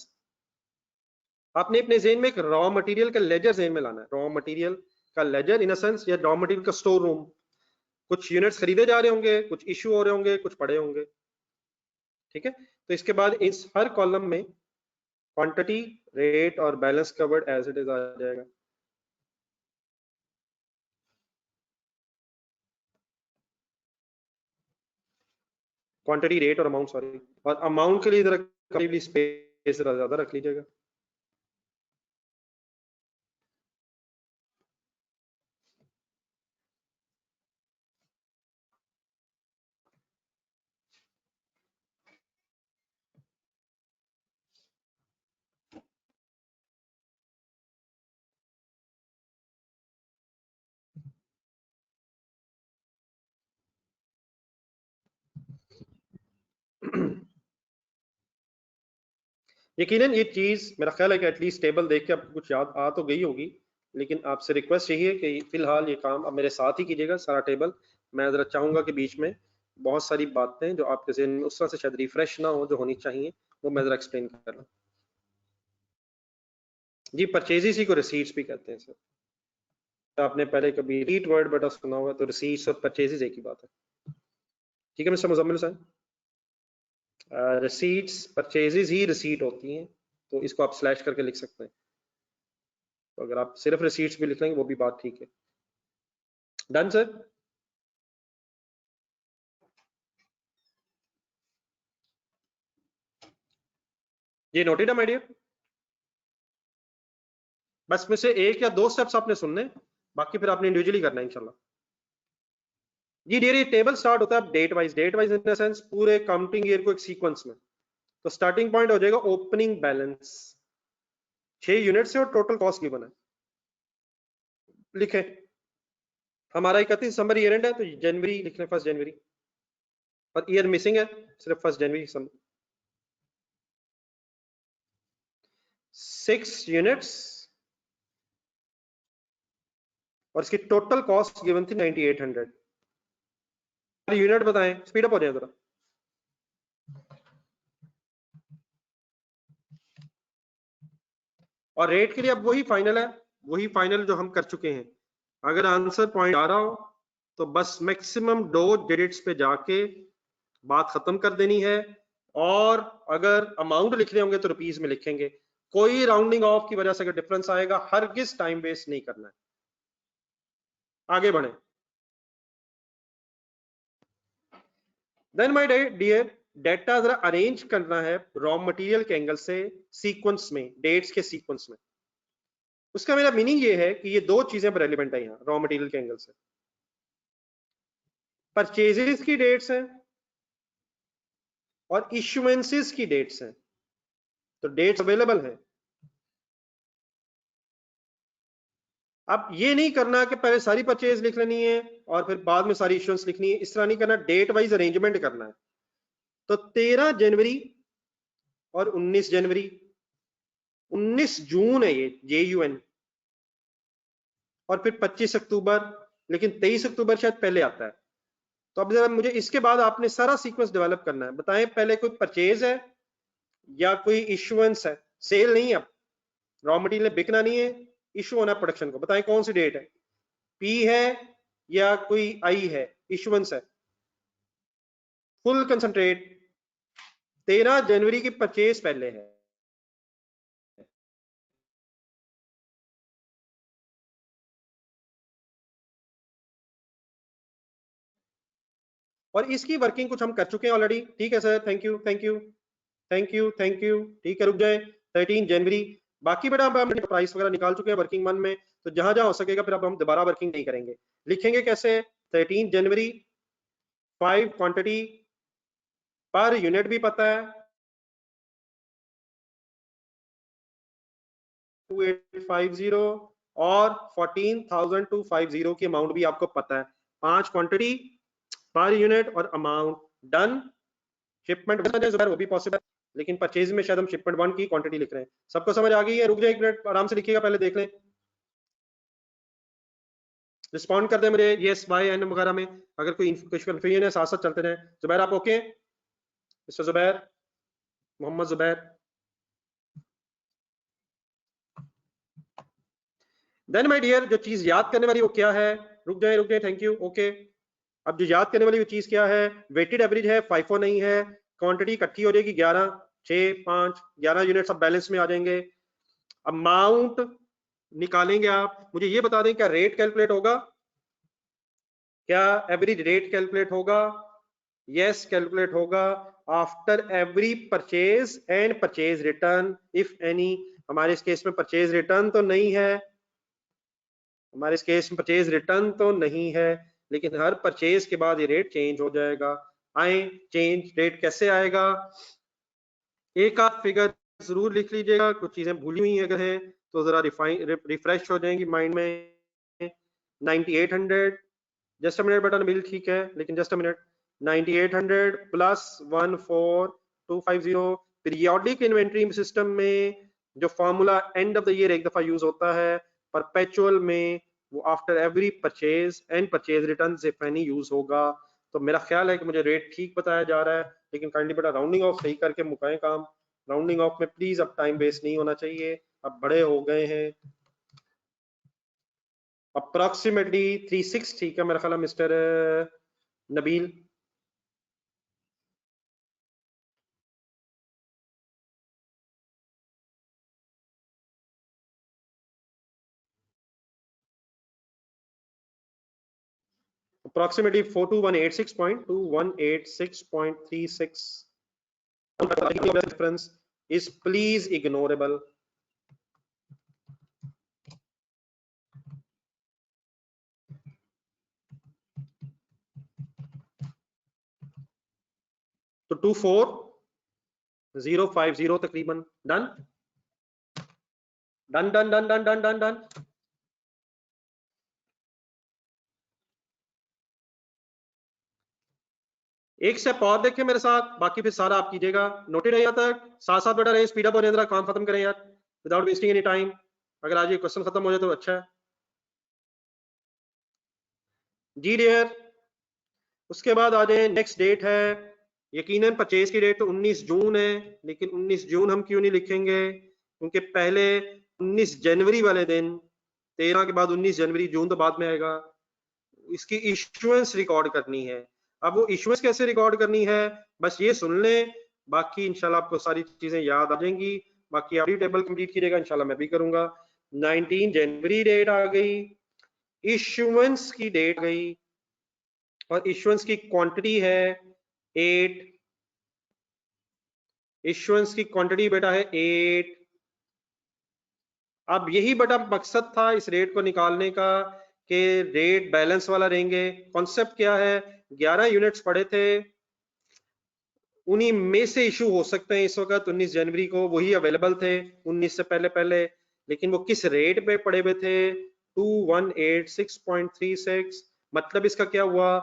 आपने अपने जेन में एक रॉ मटेरियल का लेजर जेन में लाना है, रॉ मटेरियल का लेजर इन सेंस, या रॉ मटेरियल का स्टोर रूम। कुछ यूनिट्स खरीदे जा रहे होंगे, कुछ इश्यू हो रहे होंगे, कुछ पड़े होंगे। ठीक है, तो इसके बाद इस हर कॉलम में क्वांटिटी, रेट और balance covered as it is आ जाएगा। क्वांटिटी, रेट और अमाउंट, सॉरी, और अमाउंट के लिए इधर स्पेस ज्यादा रख लीजिएगा। यकीनन ये चीज मेरा ख्याल है कि एटलीस्ट टेबल देख के आपको कुछ याद आ तो गई होगी, लेकिन आपसे रिक्वेस्ट यही है कि फिलहाल ये काम अब मेरे साथ ही कीजिएगा सारा टेबल। मैं जरा चाहूंगा कि बीच में बहुत सारी बातें जो आपके ज़हन में उस तरह से शायद रिफ्रेश ना हो जो होनी चाहिए, वो मैं जरा एक्सप्लेन कर रहा हूँ। जी, परचेजेस ही को रिसीट्स भी कहते हैं सर। आपने पहले कभी रीट वर्ड बटा सुना होगा, तो रिसीट्स और परचेजेस एक ही बात है। ठीक है मिस्टर मुजम्मिल साहब, रिसीट्स परचेजेस ही रिसीट होती हैं, तो इसको आप स्लैश करके लिख सकते हैं। तो अगर आप सिर्फ रिसीट्स भी लिख लेंगे वो भी बात ठीक है। Done sir. ये नोटेड है माय डियर। बस में से एक या दो स्टेप्स आपने सुनने, बाकी फिर आपने इंडिविजुअली करना है इंशाल्लाह। जी डियर, ये टेबल स्टार्ट होता है date wise. Date wise in the sense पूरे काउंटिंग ईयर को एक सीक्वेंस में। तो स्टार्टिंग पॉइंट हो जाएगा ओपनिंग बैलेंस, 6 यूनिट से और टोटल कॉस्ट गिवन है। लिखे हमारा 31 दिसंबर ईयर एंड है, तो जनवरी लिख लें, 1 जनवरी, और ईयर मिसिंग है, सिर्फ 1 जनवरी। 6 यूनिट्स और इसकी टोटल कॉस्ट गिवन थी 9800। यूनिट बताएं, स्पीड अप हो जाए जरा। और रेट के लिए अब वही फाइनल है, वही फाइनल जो हम कर चुके हैं। अगर आंसर पॉइंट आ रहा हो तो बस मैक्सिमम 2 डिजिट्स पे जाके बात खत्म कर देनी है, और अगर अमाउंट लिख रहे होंगे तो रुपीस में लिखेंगे। कोई राउंडिंग ऑफ की वजह से अगर डिफरेंस आएगा, हरगिज टाइम वेस्ट नहीं करना है। आगे बढ़े। देन माय डियर, डेटा जरा अरेंज करना है रॉ मटेरियल के एंगल से सीक्वेंस में, डेट्स के सीक्वेंस में। उसका मेरा मीनिंग ये है कि ये दो चीजें रेलिवेंट है यहाँ रॉ मटेरियल के एंगल से। परचेजेस की डेट्स हैं और इशुएंसेस की डेट्स हैं, तो डेट्स अवेलेबल हैं। अब ये नहीं करना कि पहले सारी परचेज लिख लेनी है और फिर बाद में सारी इशुएंस लिखनी है, इस तरह नहीं करना, डेट वाइज अरेंजमेंट करना है। तो 13 जनवरी और 19 जनवरी, 19 जून है ये JUN, और फिर 25 अक्टूबर, लेकिन 23 अक्टूबर शायद पहले आता है। तो अब जरा मुझे इसके बाद आपने सारा सीक्वेंस डेवलप करना है। बताएं पहले कोई परचेज है या कोई इशुएंस है? सेल नहीं है, अब रॉ मटेरियल बिकना नहीं है, इशू होना प्रोडक्शन को। बताएं कौन सी डेट है? P है या कोई I है, इशुएंस है? फुल कंसंट्रेट, 13 जनवरी की परचेज पहले है। और इसकी वर्किंग कुछ हम कर चुके हैं ऑलरेडी। ठीक है sir, thank you thank you thank you thank you. ठीक है, रुक जाए। 13 जनवरी, बाकी बेटा हम प्राइस वगैरह निकाल चुके हैं वर्किंग वन में, तो जहां जहां हो सकेगा फिर अब हम दोबारा वर्किंग नहीं करेंगे। लिखेंगे कैसे? 13 जनवरी 5 क्वांटिटी पर यूनिट भी पता है, 2850, और 14,250 की अमाउंट भी आपको पता है। 5 क्वांटिटी पर यूनिट और अमाउंट डन। शिपमेंट वो भी पॉसिबल, लेकिन परचेज में शायद हम शिपमेंट 1 की क्वांटिटी लिख रहे हैं। सबको समझ आ गई है? रुक जाए एक मिनट, आराम से लिखिएगा, पहले देख लें। रिस्पॉन्ड कर दे मुझे यस बाय एंड वगैरह में, अगर कोई कुछ कंफ्यूजन है, साथ साथ चलते रहे। जुबैर आप okay? Mister Zubair, Mohammad Zubair. Then my dear जो चीज याद करने वाली वो क्या है, रुक जाए, थैंक यू, ओके। अब जो याद करने वाली वो चीज क्या है, वेटेड एवरेज है, फाइफो नहीं है, क्वांटिटी इकट्ठी हो जाएगी 11, 6, 5, 11 यूनिट्स अब बैलेंस में आ जाएंगे। अमाउंट निकालेंगे आप, मुझे ये बता दें क्या रेट कैलकुलेट होगा, क्या एवरेज रेट कैलकुलेट होगा? यस कैलकुलेट होगा after every purchase and purchase return if any. हमारे इस केस में परचेज रिटर्न तो नहीं है, हमारे इस केस में परचेज रिटर्न तो नहीं है, लेकिन हर परचेज के बाद ये रेट चेंज हो जाएगा। आए चेंज रेट कैसे आएगा, एक आध फिगर जरूर लिख लीजिएगा, कुछ चीजें भूली हुई अगर हैं तो जरा रिफ्रेश हो जाएंगी माइंड में। 9800, just a minute button bill ठीक है, लेकिन just a minute, 9800 plus 14250। Periodic inventory system में जो formula end of the year एक दफा यूज होता है, परपेचुअल में वो after every purchase and purchase return if any use होगा। तो मेरा ख्याल है कि मुझे रेट ठीक बताया जा रहा है, लेकिन काइंडली बेटा राउंडिंग ऑफ सही करके मुकाएं काम। राउंडिंग ऑफ में प्लीज अब टाइम वेस्ट नहीं होना चाहिए, अब बड़े हो गए हैं। अप्रोक्सीमेटली 36 ठीक है मेरा ख्याल है mister Nabeel. approximately 42186.2186.36 difference is please ignorable। तो 24050 तकरीबन done done done done done done done done. एक स्टेप और देखें मेरे साथ, बाकी फिर सारा आप कीजिएगा, नोटेड है यहाँ तक, साथ साथ बेटा रहे, स्पीड अप हो जाए, काम खत्म करें यार विदाउट वेस्टिंग एनी टाइम। अगर आज ये क्वेश्चन खत्म हो जाए तो अच्छा है जी डियर। उसके बाद आ जाए, नेक्स्ट डेट है, यकीनन परचेज की डेट तो 19 जून है, लेकिन 19 जून हम क्यों नहीं लिखेंगे, क्योंकि पहले 19 जनवरी वाले दिन, 13 के बाद 19 जनवरी, जून तो बाद में आएगा, इसकी इश्यूएंस रिकॉर्ड करनी है। अब वो इश्यूएंस कैसे रिकॉर्ड करनी है, बस ये सुन लें, बाकी इंशाल्लाह आपको सारी चीजें याद आ जाएंगी। बाकी आप टेबल कंप्लीट कीजिएगा, इंशाल्लाह मैं भी करूंगा। 19 जनवरी डेट आ गई, इश्यूएंस की डेट गई, और इश्यूएंस की क्वांटिटी है 8, इश्यूएंस की क्वांटिटी बेटा है 8। अब यही बड़ा मकसद था इस रेट को निकालने का, कि रेट बैलेंस वाला रहेंगे। कॉन्सेप्ट क्या है, 11 यूनिट्स पड़े थे, उन्हीं में से इशू हो सकते हैं इस वक्त 19 जनवरी को, वही अवेलेबल थे 19 से पहले पहले, लेकिन वो किस रेट पे पड़े हुए थे, 2186.36। मतलब इसका क्या हुआ,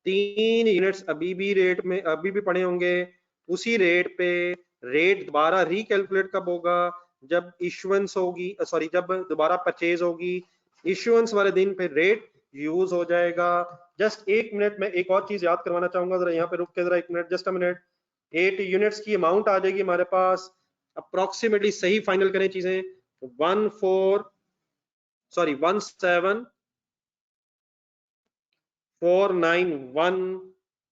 3 यूनिट्स अभी भी रेट में अभी भी पड़े होंगे उसी रेट पे। रेट दोबारा रिकैलकुलेट कब होगा, जब इशुएंस होगी, सॉरी जब दोबारा परचेज होगी, इशुएंस वाले दिन पे रेट यूज हो जाएगा। जस्ट एक मिनट में एक और चीज याद करवाना चाहूंगा, जरा यहाँ पे रुक के जरा एक minute, just a minute. 8 units की अमाउंट आ जाएगी हमारे पास, अप्रोक्सीमेटली सही फाइनल करें चीजें, 17491,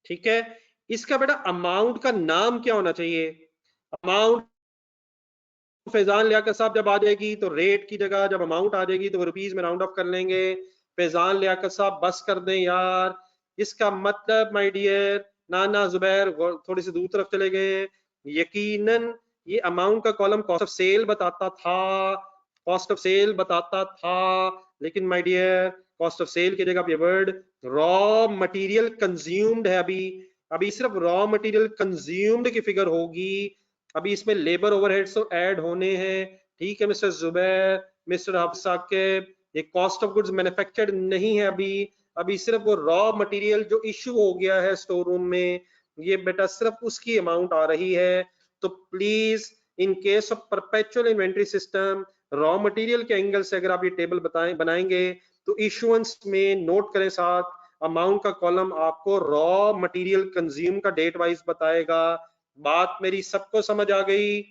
ठीक है। इसका बेटा अमाउंट का नाम क्या होना चाहिए, अमाउंट फैजान लियाकत साहब जब आ जाएगी तो रेट की जगह जब अमाउंट आ जाएगी तो रुपीज में राउंड ऑफ कर लेंगे। फैजान लियाकत साहब बस कर दें यार, इसका मतलब माय डियर नाना जुबैर थोड़ी सी दूर तरफ चले गए। यकीनन ये अमाउंट का कॉलम कॉस्ट ऑफ सेल बताता था, कॉस्ट ऑफ सेल बताता था, लेकिन my dear cost of sale की जगह ये वर्ड रॉ मटेरियल कंज्यूम्ड है। अभी अभी सिर्फ रॉ मटेरियल कंज्यूम्ड की फिगर होगी, अभी इसमें लेबर ओवरहेड्स तो ऐड होने हैं, ठीक है मिस्टर जुबैर, मिस्टर साकिब, ये कॉस्ट ऑफ गुड्स मैन्युफैक्चर्ड नहीं है अभी, अभी सिर्फ वो रॉ मटेरियल जो इशू हो गया है स्टोर रूम में, ये बेटा सिर्फ उसकी अमाउंट आ रही है। तो please in case of perpetual inventory system, raw material के एंगल से अगर आप ये टेबल बनाएंगे तो इशुएंस में नोट करें साथ, अमाउंट का कॉलम आपको रॉ मटेरियल कंज्यूम का डेट वाइज बताएगा। बात मेरी सबको समझ आ गई?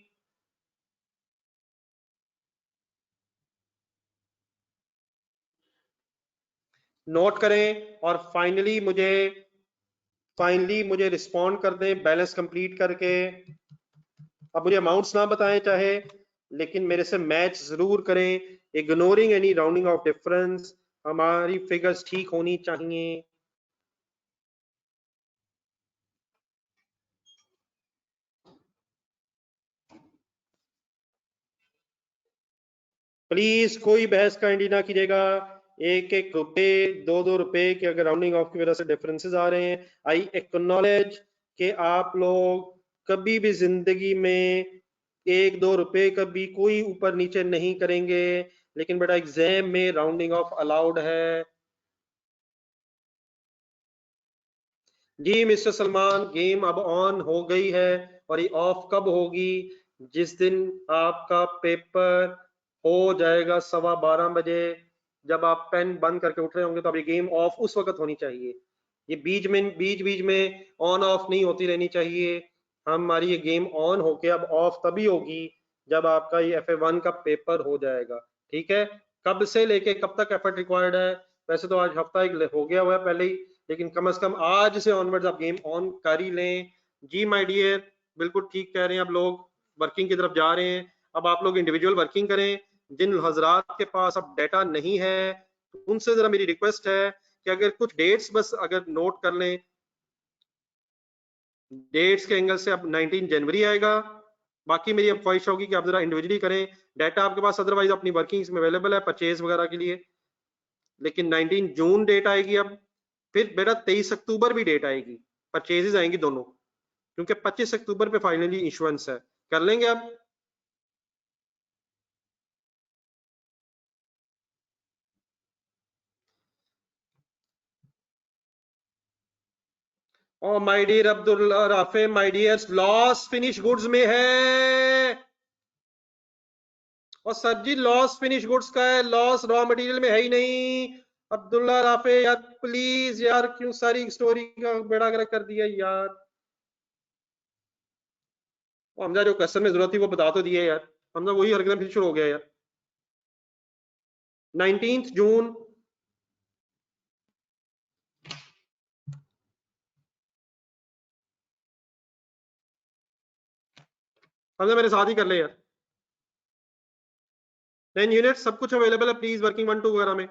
नोट करें और फाइनली मुझे रिस्पॉन्ड कर दें बैलेंस कंप्लीट करके। अब मुझे अमाउंट्स ना बताएं चाहे, लेकिन मेरे से मैच जरूर करें, ignoring any rounding off difference. हमारी फिगर्स ठीक होनी चाहिए। प्लीज कोई बहस का एंडी ना कीजिएगा। एक एक रुपए, दो दो रुपए के अगर राउंडिंग ऑफ की वजह से डिफरेंसेस आ रहे हैं, आई एक्नॉलेज कि आप लोग कभी भी जिंदगी में एक दो रुपए कभी कोई ऊपर नीचे नहीं करेंगे, लेकिन बेटा एग्जाम में राउंडिंग ऑफ अलाउड है। जी मिस्टर सलमान, गेम अब ऑन हो गई है और ये ऑफ कब होगी? जिस दिन आपका पेपर हो जाएगा 12:15 बजे, जब आप पेन बंद करके उठ रहे होंगे, तो अब ये गेम ऑफ उस वक्त होनी चाहिए। ये बीच बीच में ऑन ऑफ नहीं होती रहनी चाहिए। हमारी ये गेम ऑन होके अब ऑफ तभी होगी जब आपका ये FA1 का पेपर हो जाएगा। ठीक है? कब से लेके कब तक एफर्ट रिक्वायर्ड है? वैसे तो आज हफ्ता एक हो गया हुआ है पहले ही, लेकिन कम से कम आज से ऑनवर्ड्स आप गेम ऑन कर ही लें। जी माय डियर, बिल्कुल ठीक कह रहे हैं, अब लोग वर्किंग की तरफ जा रहे हैं। अब आप लोग इंडिविजुअल वर्किंग करें। जिन हजरात के पास अब डाटा नहीं है, उनसे जरा मेरी रिक्वेस्ट है कि अगर कुछ डेट्स बस अगर नोट कर लें। डेट्स के एंगल से अब 19 जनवरी आएगा। बाकी मेरी अब ख्वाहिश होगी कि आप जरा इंडिविजुअली करें। डाटा आपके पास अदरवाइज अपनी वर्किंग्स में अवेलेबल है परचेज वगैरह के लिए, लेकिन 19 जून डेट आएगी अब। फिर बेटा 23 अक्टूबर भी डेट आएगी, परचेजेस आएंगी दोनों, क्योंकि 25 अक्टूबर पे फाइनली इशुएंस है। कर लेंगे अब? Oh my dear Abdul Rafe, my dear, loss finish goods में है। और sir ji loss finish goods का है, लॉस रॉ मटेरियल में है ही नहीं। अब्दुल्ला राफे यार प्लीज यार, क्यों सारी स्टोरी का बेड़ा गर्क कर दिया यार। हमजा जो क्वेश्चन में जरूरत थी वो बता तो दिए यार, हमजा वही हरकत फिर शुरू हो गया यार। 19 जून। हमजा मेरे साथ ही कर ले यार। 10 यूनिट सब कुछ अवेलेबल है प्लीज, वर्किंग 1 2 वगैरह में।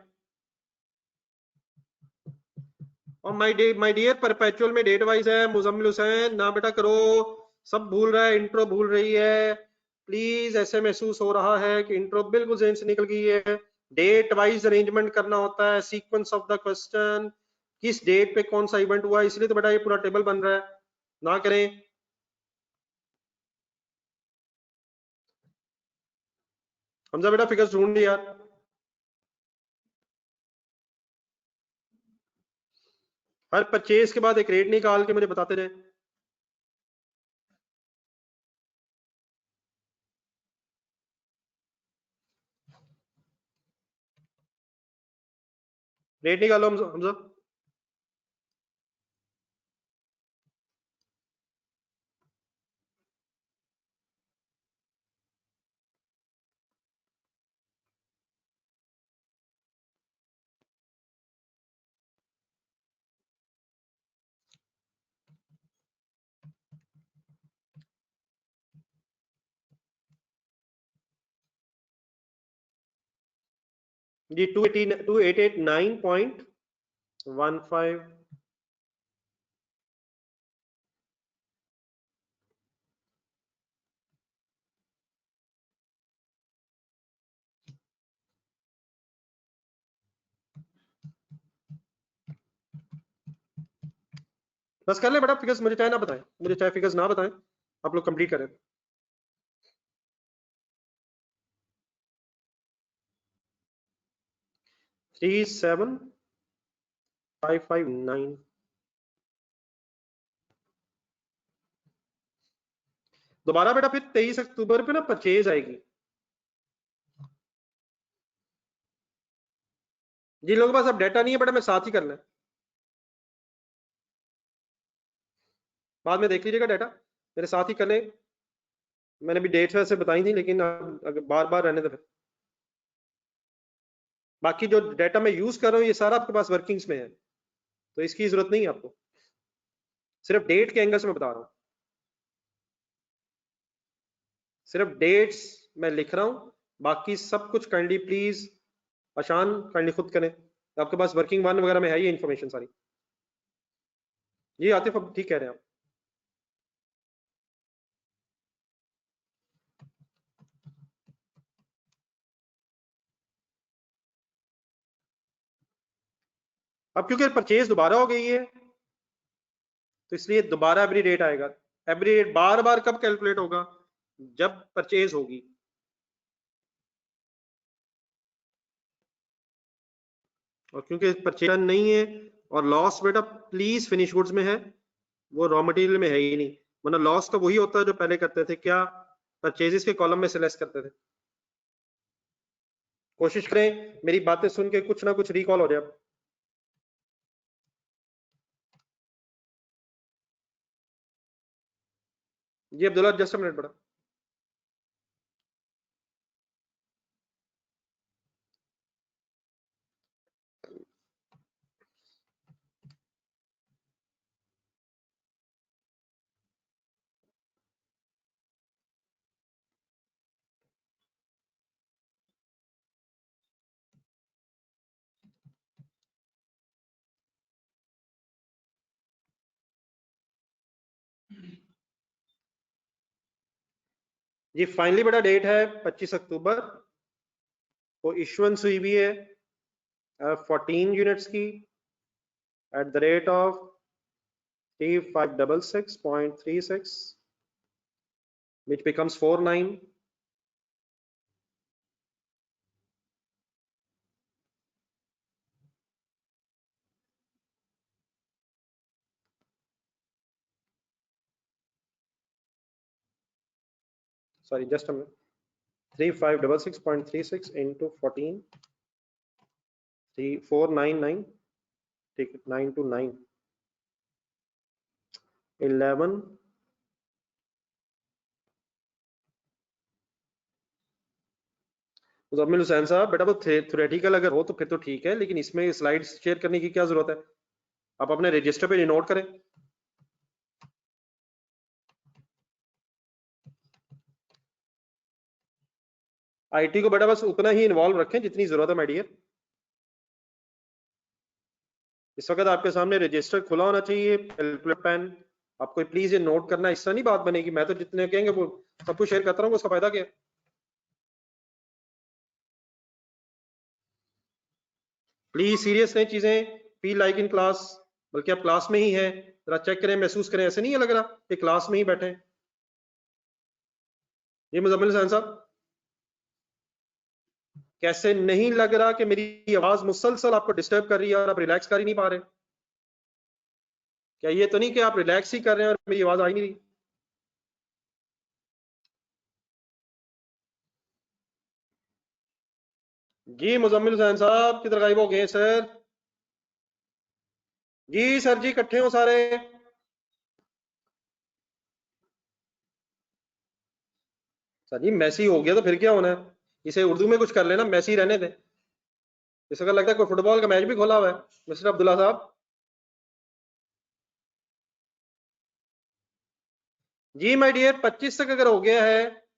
और माय डियर परपेचुअल में डेट वाइज है। मुजम्मिल हुसैन ना बेटा करो, सब भूल रहा है, इंट्रो भूल रही है। प्लीज, ऐसे महसूस हो रहा है कि इंट्रो बिल्कुल जेहन से निकल गई है। डेट वाइज अरेंजमेंट करना होता है, सीक्वेंस ऑफ द क्वेश्चन, किस डेट पे कौन सा इवेंट हुआ, इसलिए तो बेटा ये पूरा टेबल बन रहा है। ना करें। हमजा बेटा फिगर्स ढूंढ लिया यार। हर परचेज के बाद एक रेट निकाल के मुझे बताते रहे। रेट निकालो हमजा। जी 2889.15। बस कर ले बेटा फिगर्स, मुझे चाहे ना बताएं, मुझे चाहे फिगर्स ना बताएं, आप लोग कंप्लीट करें। 37559। दोबारा बेटा फिर 23 अक्टूबर पे ना परचेज आएगी। जिन लोगों के पास अब डाटा नहीं है बेटा, मैं साथ ही कर लें, बाद में देख लीजिएगा डाटा, मेरे साथ ही कर लें। मैंने भी डेट्स वैसे बताई थी, लेकिन अब बार बार रहने दे। बाकी जो डाटा मैं यूज कर रहा हूँ ये सारा आपके पास वर्किंग्स में है, तो इसकी जरूरत नहीं है आपको, सिर्फ डेट के एंगल से मैं बता रहा हूँ, सिर्फ डेट्स मैं लिख रहा हूँ, बाकी सब कुछ काइंडली प्लीज आशान काइंडली खुद करें, आपके पास वर्किंग वन वगैरह में है ये इन्फॉर्मेशन सारी। ये आतिफ अब ठीक कह रहे हैं आप। अब क्योंकि परचेज दोबारा हो गई है तो इसलिए दोबारा एवरी डेट आएगा। एवरी डेट बार बार कब कैलकुलेट होगा, जब परचेज होगी। और क्योंकि परचेज नहीं है और लॉस बेटा प्लीज फिनिश गुड्स में है, वो रॉ मटेरियल में है ही नहीं, वरना लॉस तो वही होता है जो पहले करते थे, क्या परचेजेस के कॉलम में से लेस करते थे। कोशिश करें मेरी बातें सुन के कुछ ना कुछ रिकॉल हो जाए। जी अब्दुल्ला जस्ट अ मिनट बेटा। जी फाइनली बेटा डेट है 25 अक्टूबर को इश्यूएंस हुई भी है 14 यूनिट्स की at the rate of 3566.36 which becomes 49। sorry just a minute, 3566.36 into 14 3499, take it 9 to 9 11 Muzammil Hussain साहब बेटा वो थ्योरेटिकल अगर हो तो फिर तो ठीक है, लेकिन इसमें स्लाइड्स शेयर करने की क्या जरूरत है, आप अपने रजिस्टर पे नोट करें। आईटी को बेटा बस उतना ही इन्वॉल्व रखें जितनी जरूरत है माय डियर। इस वक्त आपके सामने रजिस्टर खुला होना चाहिए, कैलकुलेटर पेन, आपको प्लीज ये नोट करना। इससे नहीं बात बनेगी, मैं तो जितने कहेंगे वो सब कुछ शेयर करता रहूंगा, उसका फायदा क्या है। प्लीज सीरियस नहीं चीजें, फील लाइक इन क्लास, बल्कि आप क्लास में ही हैं, जरा चेक करें महसूस करें, ऐसे नहीं है लग रहा कि क्लास में ही बैठे हैं। ये मुजम्मिल हुसैन साहब कैसे नहीं लग रहा कि मेरी आवाज मुसलसल आपको डिस्टर्ब कर रही है और आप रिलैक्स कर ही नहीं पा रहे? क्या ये तो नहीं कि आप रिलैक्स ही कर रहे हैं और मेरी आवाज आ ही नहीं रही? जी मुजम्मिल हुसैन साहब किधर गायब हो गए सर? जी सर जी इकट्ठे हो सारे? सर जी मैसी हो गया तो फिर क्या होना है, इसे उर्दू में कुछ कर लेना, मैसी रहने दें। इस वक्त लगता है कोई फुटबॉल का मैच भी खोला हुआ है मिस्टर अब्दुल्ला साहब। जी माय डियर 25 तक अगर हो गया है,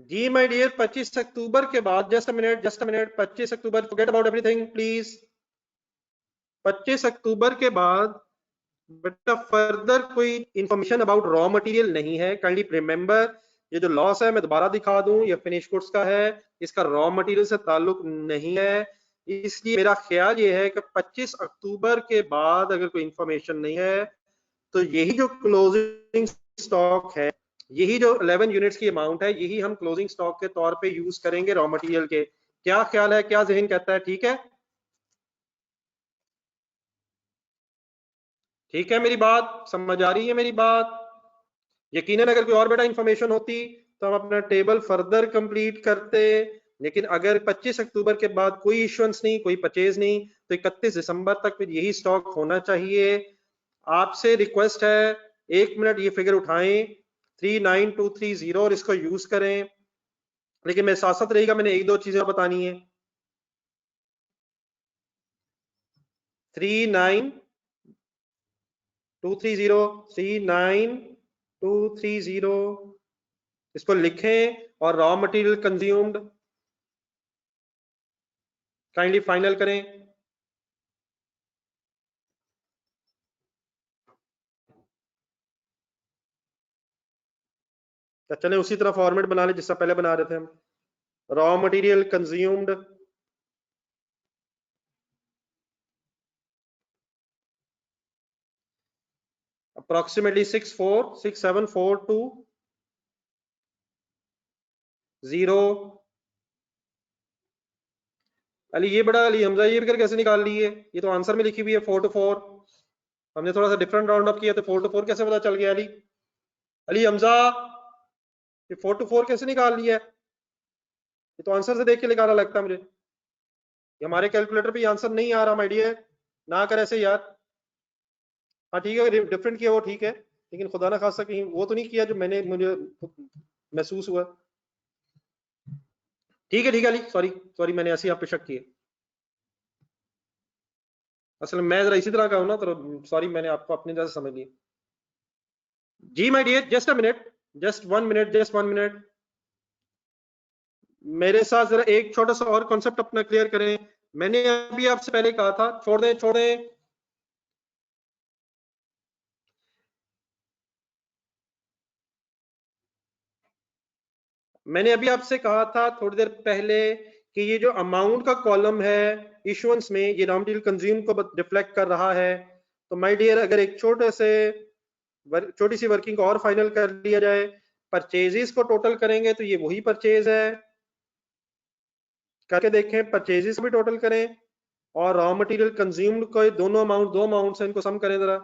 जी माय डियर 25 अक्टूबर के बाद, just a minute 25 October forget about everything please. 25 अक्टूबर के बाद बेटा फर्दर कोई इंफॉर्मेशन अबाउट रॉ मटेरियल नहीं है, काइंडली रिमेंबर। ये जो लॉस है मैं दोबारा दिखा दूं, ये फिनिश गुड्स का है, इसका रॉ मटेरियल से ताल्लुक नहीं है। इसलिए मेरा ख्याल ये है कि 25 अक्टूबर के बाद अगर कोई इंफॉर्मेशन नहीं है तो यही जो क्लोजिंग स्टॉक है, यही जो 11 यूनिट्स की अमाउंट है, यही हम क्लोजिंग स्टॉक के तौर पे यूज करेंगे रॉ मटेरियल के। क्या ख्याल है, क्या जहन कहता है? ठीक है, ठीक है, मेरी बात समझ आ रही है मेरी बात? यकीनन अगर कोई और बेटा इंफॉर्मेशन होती तो हम अपना टेबल फर्दर कंप्लीट करते, लेकिन अगर 25 अक्टूबर के बाद कोई इश्यूएंस नहीं, कोई परचेज नहीं, तो 31 दिसंबर तक फिर यही स्टॉक होना चाहिए। आपसे रिक्वेस्ट है 1 मिनट ये फिगर उठाएं 39230 और इसको यूज करें। लेकिन मेरे साथ साथ रहेगा, मैंने एक दो चीजें और बतानी है। 39230 इसको लिखें और raw material consumed kindly final करें। तो चले उसी तरह फॉर्मेट बना ले जिससे पहले बना रहे थे हम। Raw material consumed approximately 6467420। Ali ये बड़ा अली हमजा ये फिगर कैसे निकाल ली है? ये तो आंसर में लिखी हुई है 4 to 4। हमने थोड़ा सा डिफरेंट राउंड अप किया तो 4 to 4 कैसे पता चल गया अली? अली हमजा ये 4 to 4 कैसे निकाल लिया है? ये तो आंसर से देख के निकाला लगता है मुझे। ये हमारे कैलकुलेटर पे आंसर नहीं आ रहा माय डियर, ना कर ऐसे यार। हाँ ठीक है, डिफरेंट किया वो ठीक है, लेकिन खुदा ना खासा कहीं वो तो नहीं किया जो मैंने मुझे महसूस हुआ। ठीक है अली, सॉरी सॉरी, मैंने ऐसे ही आप पे शक किए। असल में मैं जरा इसी तरह का हूं ना, तो सॉरी मैंने आपको अपनी तरह से समझ लिया। जी my dear, just a minute, just 1 minute, just 1 minute. मेरे साथ जरा एक छोटा सा और कॉन्सेप्ट अपना क्लियर करें। मैंने अभी आपसे पहले कहा था, छोड़ दें छोड़ दें, मैंने अभी आपसे कहा था थोड़ी देर पहले कि ये जो अमाउंट का कॉलम है इशुएंस में, ये रॉ मटेरियल कंज्यूम को रिफ्लेक्ट कर रहा है। तो माय डियर, अगर एक छोटी सी वर्किंग को और फाइनल कर लिया जाए, परचेजेस को टोटल करेंगे तो ये वही परचेज है। करके देखें, परचेजेस भी टोटल करें और रॉ मटेरियल कंज्यूम्ड को, दोनों अमाउंट, दो अमाउंट से इनको सम करें जरा।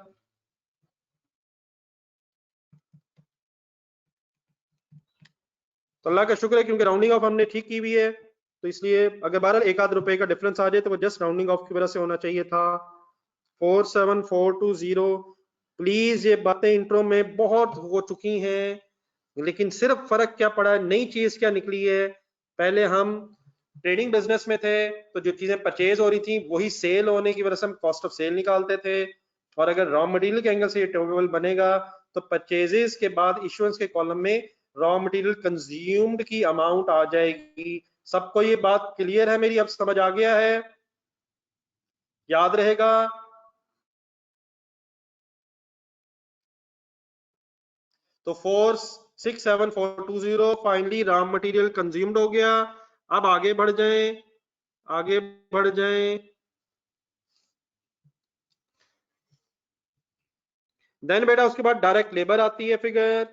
तो अल्लाह का शुक्र है क्योंकि राउंडिंग ऑफ हमने ठीक की हुई है, तो इसलिए अगर बहरहाल एक आध रुपए का डिफरेंस आ जाए तो वो जस्ट राउंडिंग ऑफ की वजह से होना चाहिए था। 47420। प्लीज, ये बातें इंट्रो में बहुत हो चुकी हैं, लेकिन सिर्फ फर्क क्या पड़ा है, नई चीज क्या निकली है। पहले हम ट्रेडिंग बिजनेस में थे तो जो चीजें परचेज हो रही थी वही सेल होने की वजह से हम कॉस्ट ऑफ सेल निकालते थे, और अगर रॉ मटेरियल के एंगल से ये टेबल बनेगा तो परचेजेस के बाद इश्यूएंस के कॉलम में रॉ मटेरियल कंज्यूम्ड की अमाउंट आ जाएगी। सबको ये बात क्लियर है मेरी, अब समझ आ गया है, याद रहेगा? तो 467,420 फाइनली रॉ मटेरियल कंज्यूम्ड हो गया। अब आगे बढ़ जाएं, आगे बढ़ जाएं। देन बेटा उसके बाद डायरेक्ट लेबर आती है फिगर।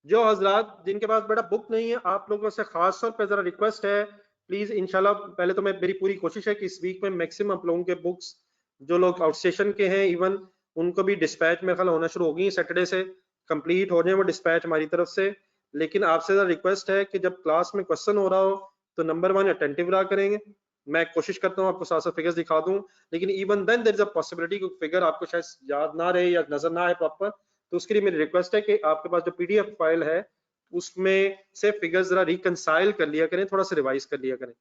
जो हजरात जिनके पास बेटा बुक नहीं है, आप लोगों से खास तौर पर जरा रिक्वेस्ट है, प्लीज इंशाल्लाह, पहले तो मैं मेरी पूरी कोशिश है कि इस वीक में मैक्सिमम आप लोगों के बुक्स, जो लोग आउट स्टेशन के हैं इवन, उनको भी डिस्पैच मेरे ख्याल होना शुरू होगी सैटरडे से, कंप्लीट हो जाए वो डिस्पैच हमारी तरफ से। लेकिन आपसे जरा रिक्वेस्ट है कि जब क्लास में क्वेश्चन हो रहा हो तो नंबर 1 अटेंटिव रहा करेंगे। मैं कोशिश करता हूँ आपको साथ साथ फिगर्स दिखा दूं, लेकिन even then there is a possibility कि फिगर आपको शायद याद ना रहे या नजर ना आए प्रॉपर, तो उसके लिए मेरी रिक्वेस्ट है कि आपके पास जो पीडीएफ फाइल है उसमें से फिगर्स जरा रिकंसाइल कर लिया करें, थोड़ा सा रिवाइज कर लिया करें,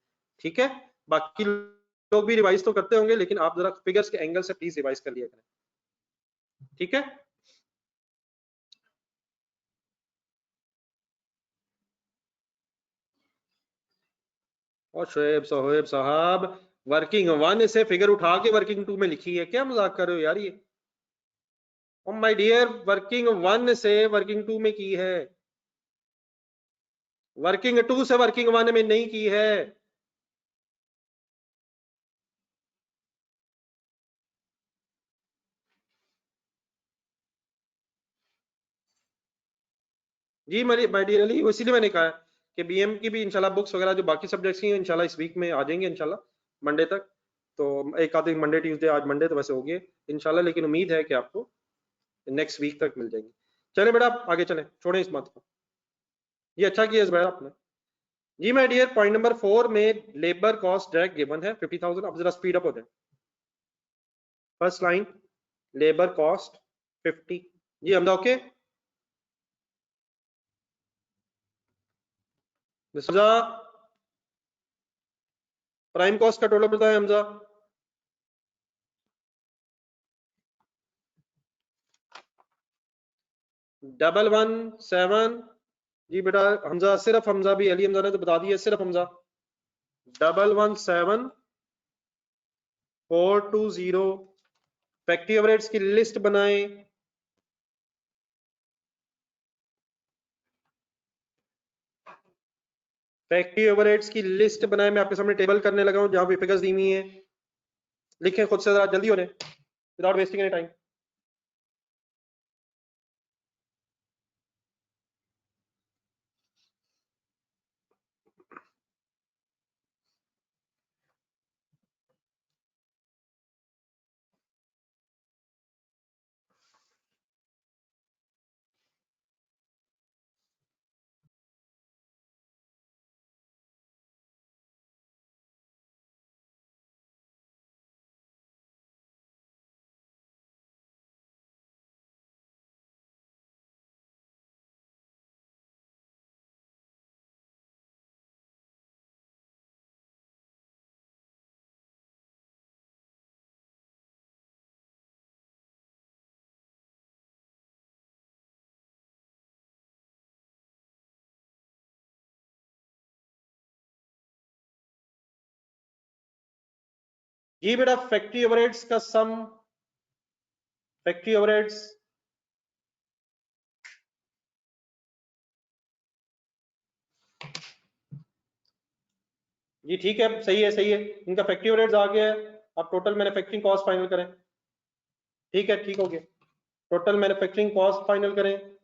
ठीक है? बाकी लोग भी रिवाइज तो करते होंगे, लेकिन आप जरा फिगर्स के एंगल से प्लीज रिवाइज कर लिया करें, ठीक है? और शोएब साहब, वर्किंग 1 से फिगर उठा के वर्किंग 2 में लिखी है, क्या मजाक कर रहे हो यार ये? ओ माय डियर, वर्किंग 1 से वर्किंग 2 में की है, वर्किंग 2 से वर्किंग 1 में नहीं की है। जी मेरी माय डियर अली, इसीलिए मैंने कहा कि बीएम की भी इंशाल्लाह बुक्स वगैरह जो बाकी सब्जेक्ट्स की हैं इंशाल्लाह इस वीक में आ जाएंगे इंशाल्लाह, मंडे तक। तो एक आधे मंडे ट्यूसडे, आज मंडे तो वैसे हो गए इंशाल्लाह, लेकिन उम्मीद है कि आपको नेक्स्ट वीक तक मिल जाएंगी। चले बेटा आगे चलें, छोड़ें इस बात को। ये अच्छा किया इस बार आपने। जी माय डियर, पॉइंट नंबर 4 में लेबर कॉस्ट डायरेक्ट गिवन है 50,000। अब जरा स्पीड अप हो जाए। First line labour cost 50। जी Hamza okay? Hamza prime cost का टोटल बताएं हमजा। डबल 117। जी बेटा हमजा, सिर्फ हमजा भी, अली हमजा ने तो बता दिया, सिर्फ हमजा 117420। फैक्ट्री ओवरहेड्स की लिस्ट बनाएं। फैक्ट्री ओवरहेड्स की लिस्ट बनाएं। मैं आपके सामने टेबल करने लगा हूं जहां पे फिगर्स दी हुई हैं। लिखें खुद से, जरा जल्दी हो रहे विदाउट वेस्टिंग एनी टाइम। जी बेटा फैक्ट्री ओवरहेड्स का सम, फैक्ट्री ओवरहेड्स जी ठीक है, सही है सही है। इनका फैक्ट्री ओवरहेड्स आ गया है। अब टोटल मैन्युफैक्चरिंग कॉस्ट फाइनल करें। ठीक है, ठीक हो गया। टोटल मैन्युफैक्चरिंग कॉस्ट फाइनल करें।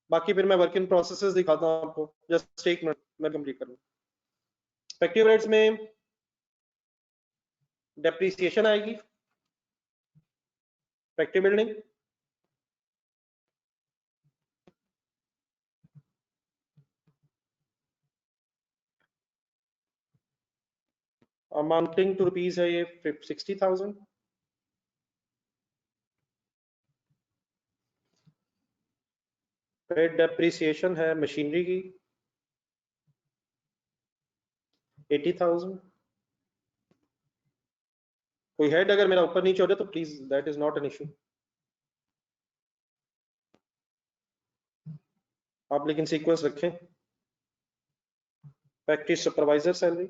बाकी फिर मैं वर्क इन प्रोसेसेस दिखाता हूं आपको। जस्ट एक मिनट मैं कंप्लीट कर लूं। फैक्ट्री ओवरहेड्स में डेप्रिसिएशन आएगी, factory building, amounting to rupees है ये 60,000। फिर डेप्रिसिएशन है मशीनरी की 80,000। कोई हेड अगर मेरा ऊपर नीचे हो जाए तो please, that is not an issue. आप लेकिन सीक्वेंस रखें। Factory supervisor salary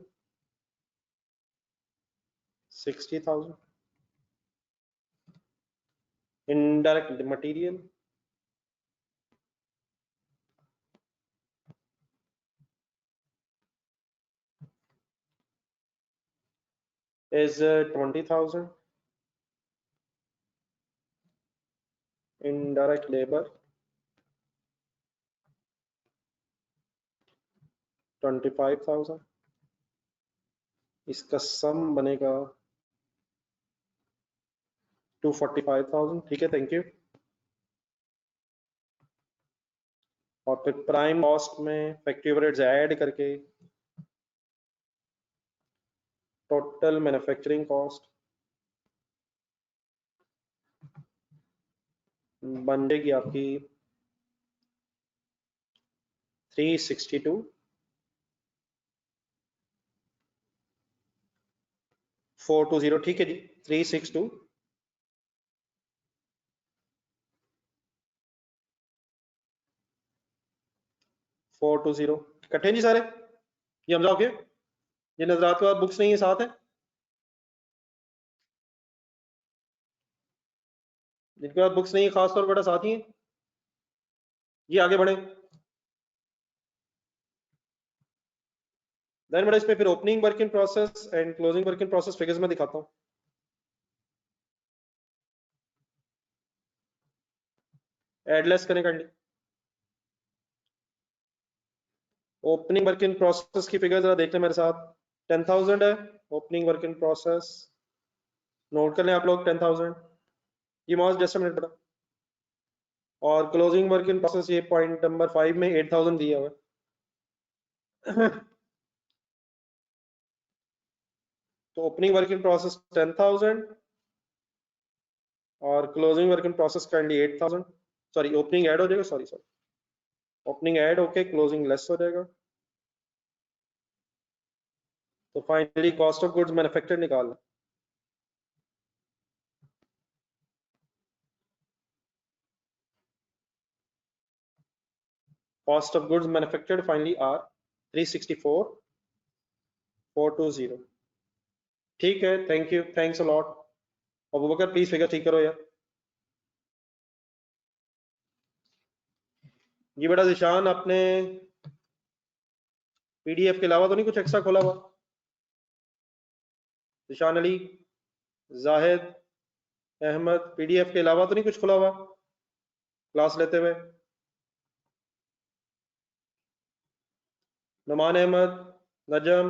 60,000। Indirect material is 20,000. Indirect labor 25,000। इसका सम बनेगा 245,000। ठीक है, थैंक यू। और फिर प्राइम कॉस्ट में फैक्ट्री ओवरहेड्स ऐड करके टोटल मैन्युफैक्चरिंग कॉस्ट बन जाएगी आपकी 362 420। ठीक है जी, 362 420। इकट्ठे जी सारे? ये हम जाओगे, ये नजरात के बाद बुक्स नहीं है साथ है? जिनके पास बुक्स नहीं है खासतौर पर बेटा साथ ही है। ये आगे बढ़े। देन बेटा इसमें फिर opening work in process and closing work in process figures में दिखाता हूँ। एडलेस करें कर ली। ओपनिंग वर्क इन प्रोसेस की फिगर जरा देख लें मेरे साथ। 10,000 है opening work in process, note कर लें आप लोग 10,000। ये मॉस जस्ट मिनट बेटा। और क्लोजिंग वर्क इन प्रोसेस ये पॉइंट नंबर 5 में 8,000 दिया हुआ है। तो ओपनिंग वर्क इन प्रोसेस 10,000, और closing work in process kindly 8000, sorry opening add हो जाएगा, सॉरी ओपनिंग ऐड होके क्लोजिंग लेस हो जाएगा। तो finally cost of goods manufactured निकालना। Cost of goods manufactured finally are 364,420। ठीक है, thank you, thanks a lot. Abu Bakar please figure ठीक करो यार। जी बेटा जिशान, आपने पीडीएफ के अलावा तो नहीं कुछ एक्स्ट्रा खोला हुआ? जिशान अली, जाहिद अहमद, पीडीएफ के अलावा तो नहीं कुछ खुला हुआ क्लास लेते हुए? नुमान अहमद, नजम,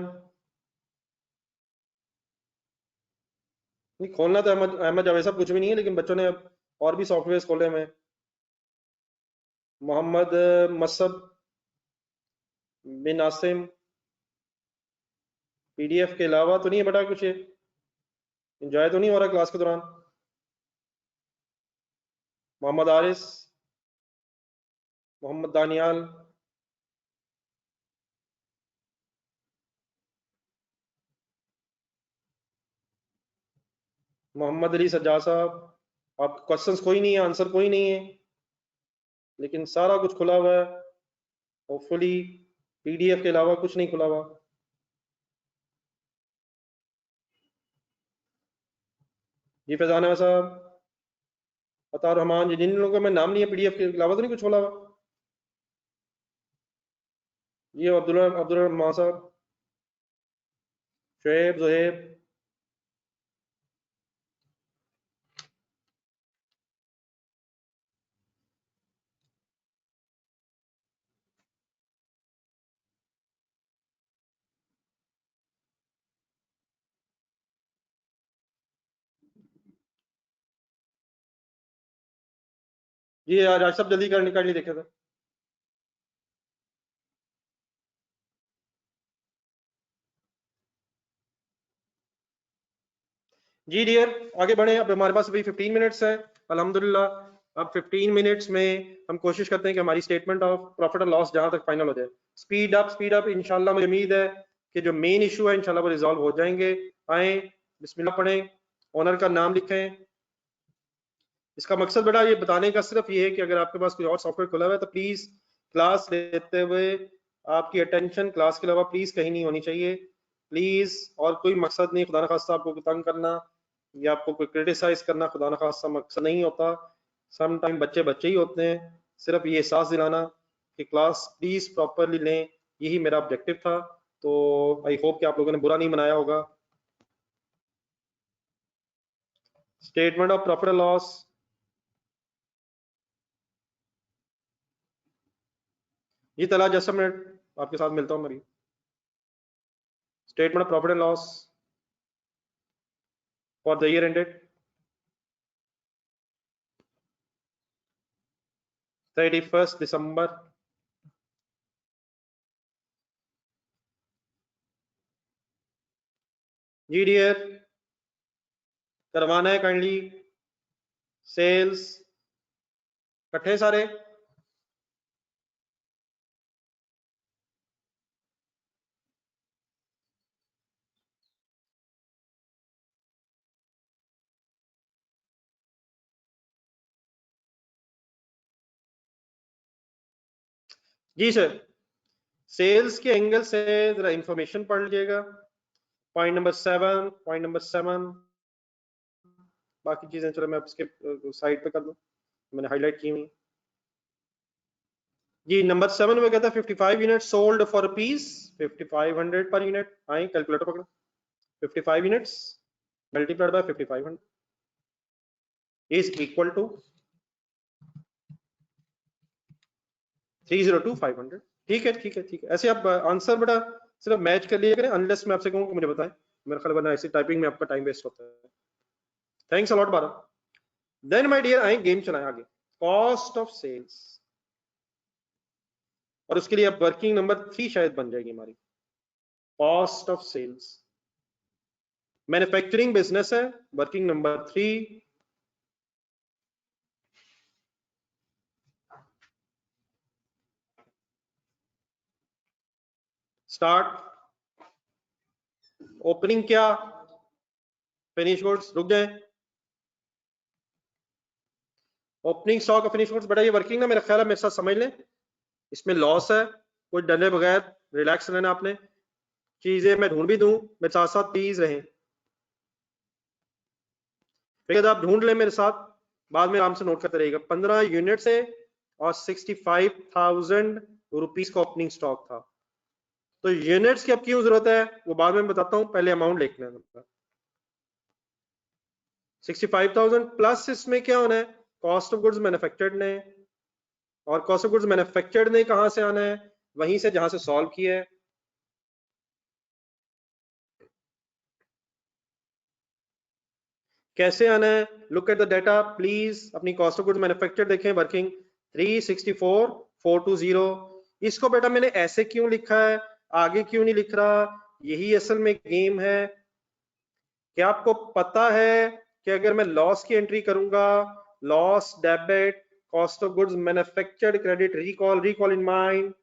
नहीं खोलना तो अहमद अहमद जावेद साहब कुछ भी नहीं है, लेकिन बच्चों ने अब और भी सॉफ्टवेयर खोले हुए हैं। मोहम्मद मसब बिन आसिम, पीडीएफ के अलावा तो नहीं है बेटा कुछ? एंजॉय तो नहीं हो रहा क्लास के दौरान? मोहम्मद आरिस, मोहम्मद दानियाल, मोहम्मद अली सज्जाद साहब, आप क्वेश्चंस कोई नहीं है, आंसर कोई नहीं है, लेकिन सारा कुछ खुला हुआ है। होपफुली पीडीएफ के अलावा कुछ नहीं खुला हुआ। जी फैजाना साहब, अतार रहमान, जिन लोगों का मैं नाम नहीं है, पीडीएफ के अलावा तो नहीं कुछ खुला हुआ? ये अब्दुल अब्दुल रहमान साहब, शुएब, जुहेब, जी राज साहब जल्दी कर ली देखे थे। जी डियर, आगे बढ़े। अब हमारे पास अभी 15 मिनट्स है अल्हम्दुलिल्लाह। अब 15 मिनट्स में हम कोशिश करते हैं कि हमारी स्टेटमेंट ऑफ प्रॉफिट और लॉस जहां तक फाइनल हो जाए। स्पीड अप इंशाल्लाह। मुझे उम्मीद है कि जो मेन इशू है इंशाल्लाह वो रिजॉल्व हो जाएंगे। आए, बिस्मिल्लाह पढ़ें, ओनर का नाम लिखें। इसका मकसद बेटा ये बताने का सिर्फ ये है कि अगर आपके पास कोई और सॉफ्टवेयर खुला हुआ है तो प्लीज क्लास लेते हुए आपकी अटेंशन क्लास के अलावा प्लीज कहीं नहीं होनी चाहिए, प्लीज। और कोई मकसद नहीं खुदा न खास्ता आपको तंग करना या आपको कोई क्रिटिसाइज करना, खुदा न खास्ता मकसद नहीं होता। सम टाइम बच्चे बच्चे ही होते हैं। सिर्फ ये एहसास दिलाना कि क्लास प्लीज प्रॉपरली लें, यही मेरा ऑब्जेक्टिव था। तो आई होप कि आप लोगों ने बुरा नहीं मनाया होगा। Statement of profit and loss. ये तला जैसा मैं आपके साथ मिलता हूँ मेरी statement of profit and loss for the year ended 31st December जी डियर, करवाना है काइंडली सेल्स इकट्ठे सारे। जी सर, सेल्स के एंगल से जरा इंफॉर्मेशन पढ़ लीजिएगा। पॉइंट नंबर 7 बाकी चीजें चलो मैं उसके साइड पे कर दूं, मैंने हाईलाइट की हुई। जी नंबर 7 में कहता है 55 unit sold for rupees 5500 per unit. आए कैलकुलेटर पकड़ो, 55 units multiplied by 5500 is equal to 302,500। ठीक है ठीक है ठीक है। ऐसे आप आंसर बेटा सिर्फ मैच कर लिए करें, अनलेस मैं आपसे कहूँ कि मुझे बताएं। मेरा ख्याल वरना ऐसी टाइपिंग में आपका टाइम वेस्ट होता है। थैंक्स अलॉट बारा। देन माय डियर आए गेम चलाएं आगे। कॉस्ट ऑफ सेल्स, और उसके लिए अब वर्किंग नंबर 3 शायद बन जाएगी हमारी। Cost of sales manufacturing business है, वर्किंग नंबर 3 स्टार्ट। ओपनिंग क्या, फिनिश गुड्स, रुक जाए। ओपनिंग स्टॉक और फिनिश गुड्स, बेटा ये वर्किंग ना मेरा ख्याल है मेरे साथ समझ लें, इसमें लॉस है, कोई डरे बगैर रिलैक्स रहना आपने, चीजें मैं ढूंढ भी दूं मेरे साथ साथ प्लीज रहें, ठीक है? आप ढूंढ लें मेरे साथ, बाद में आराम से नोट करते रहिएगा। 15 यूनिट से और 65,000 रुपीस का ओपनिंग स्टॉक था। तो यूनिट्स की अब क्यों जरूरत है वो बाद में बताता हूं, पहले अमाउंट लिखना है। 65,000 प्लस इसमें क्या होना है, कॉस्ट ऑफ गुड्स मैन्युफैक्चर्ड ने, और कॉस्ट ऑफ गुड्स मैन्युफैक्चर्ड ने कहां से आना है, वहीं से जहां से सॉल्व किया है। कैसे आना है, look at the data please, अपनी कॉस्ट ऑफ गुड्स मैन्युफैक्चर्ड देखें, वर्किंग 364,420। इसको बेटा मैंने ऐसे क्यों लिखा है, आगे क्यों नहीं लिख रहा, यही असल में गेम है। क्या आपको पता है कि अगर मैं लॉस की एंट्री करूंगा, loss debit cost of goods manufactured credit recall in mind,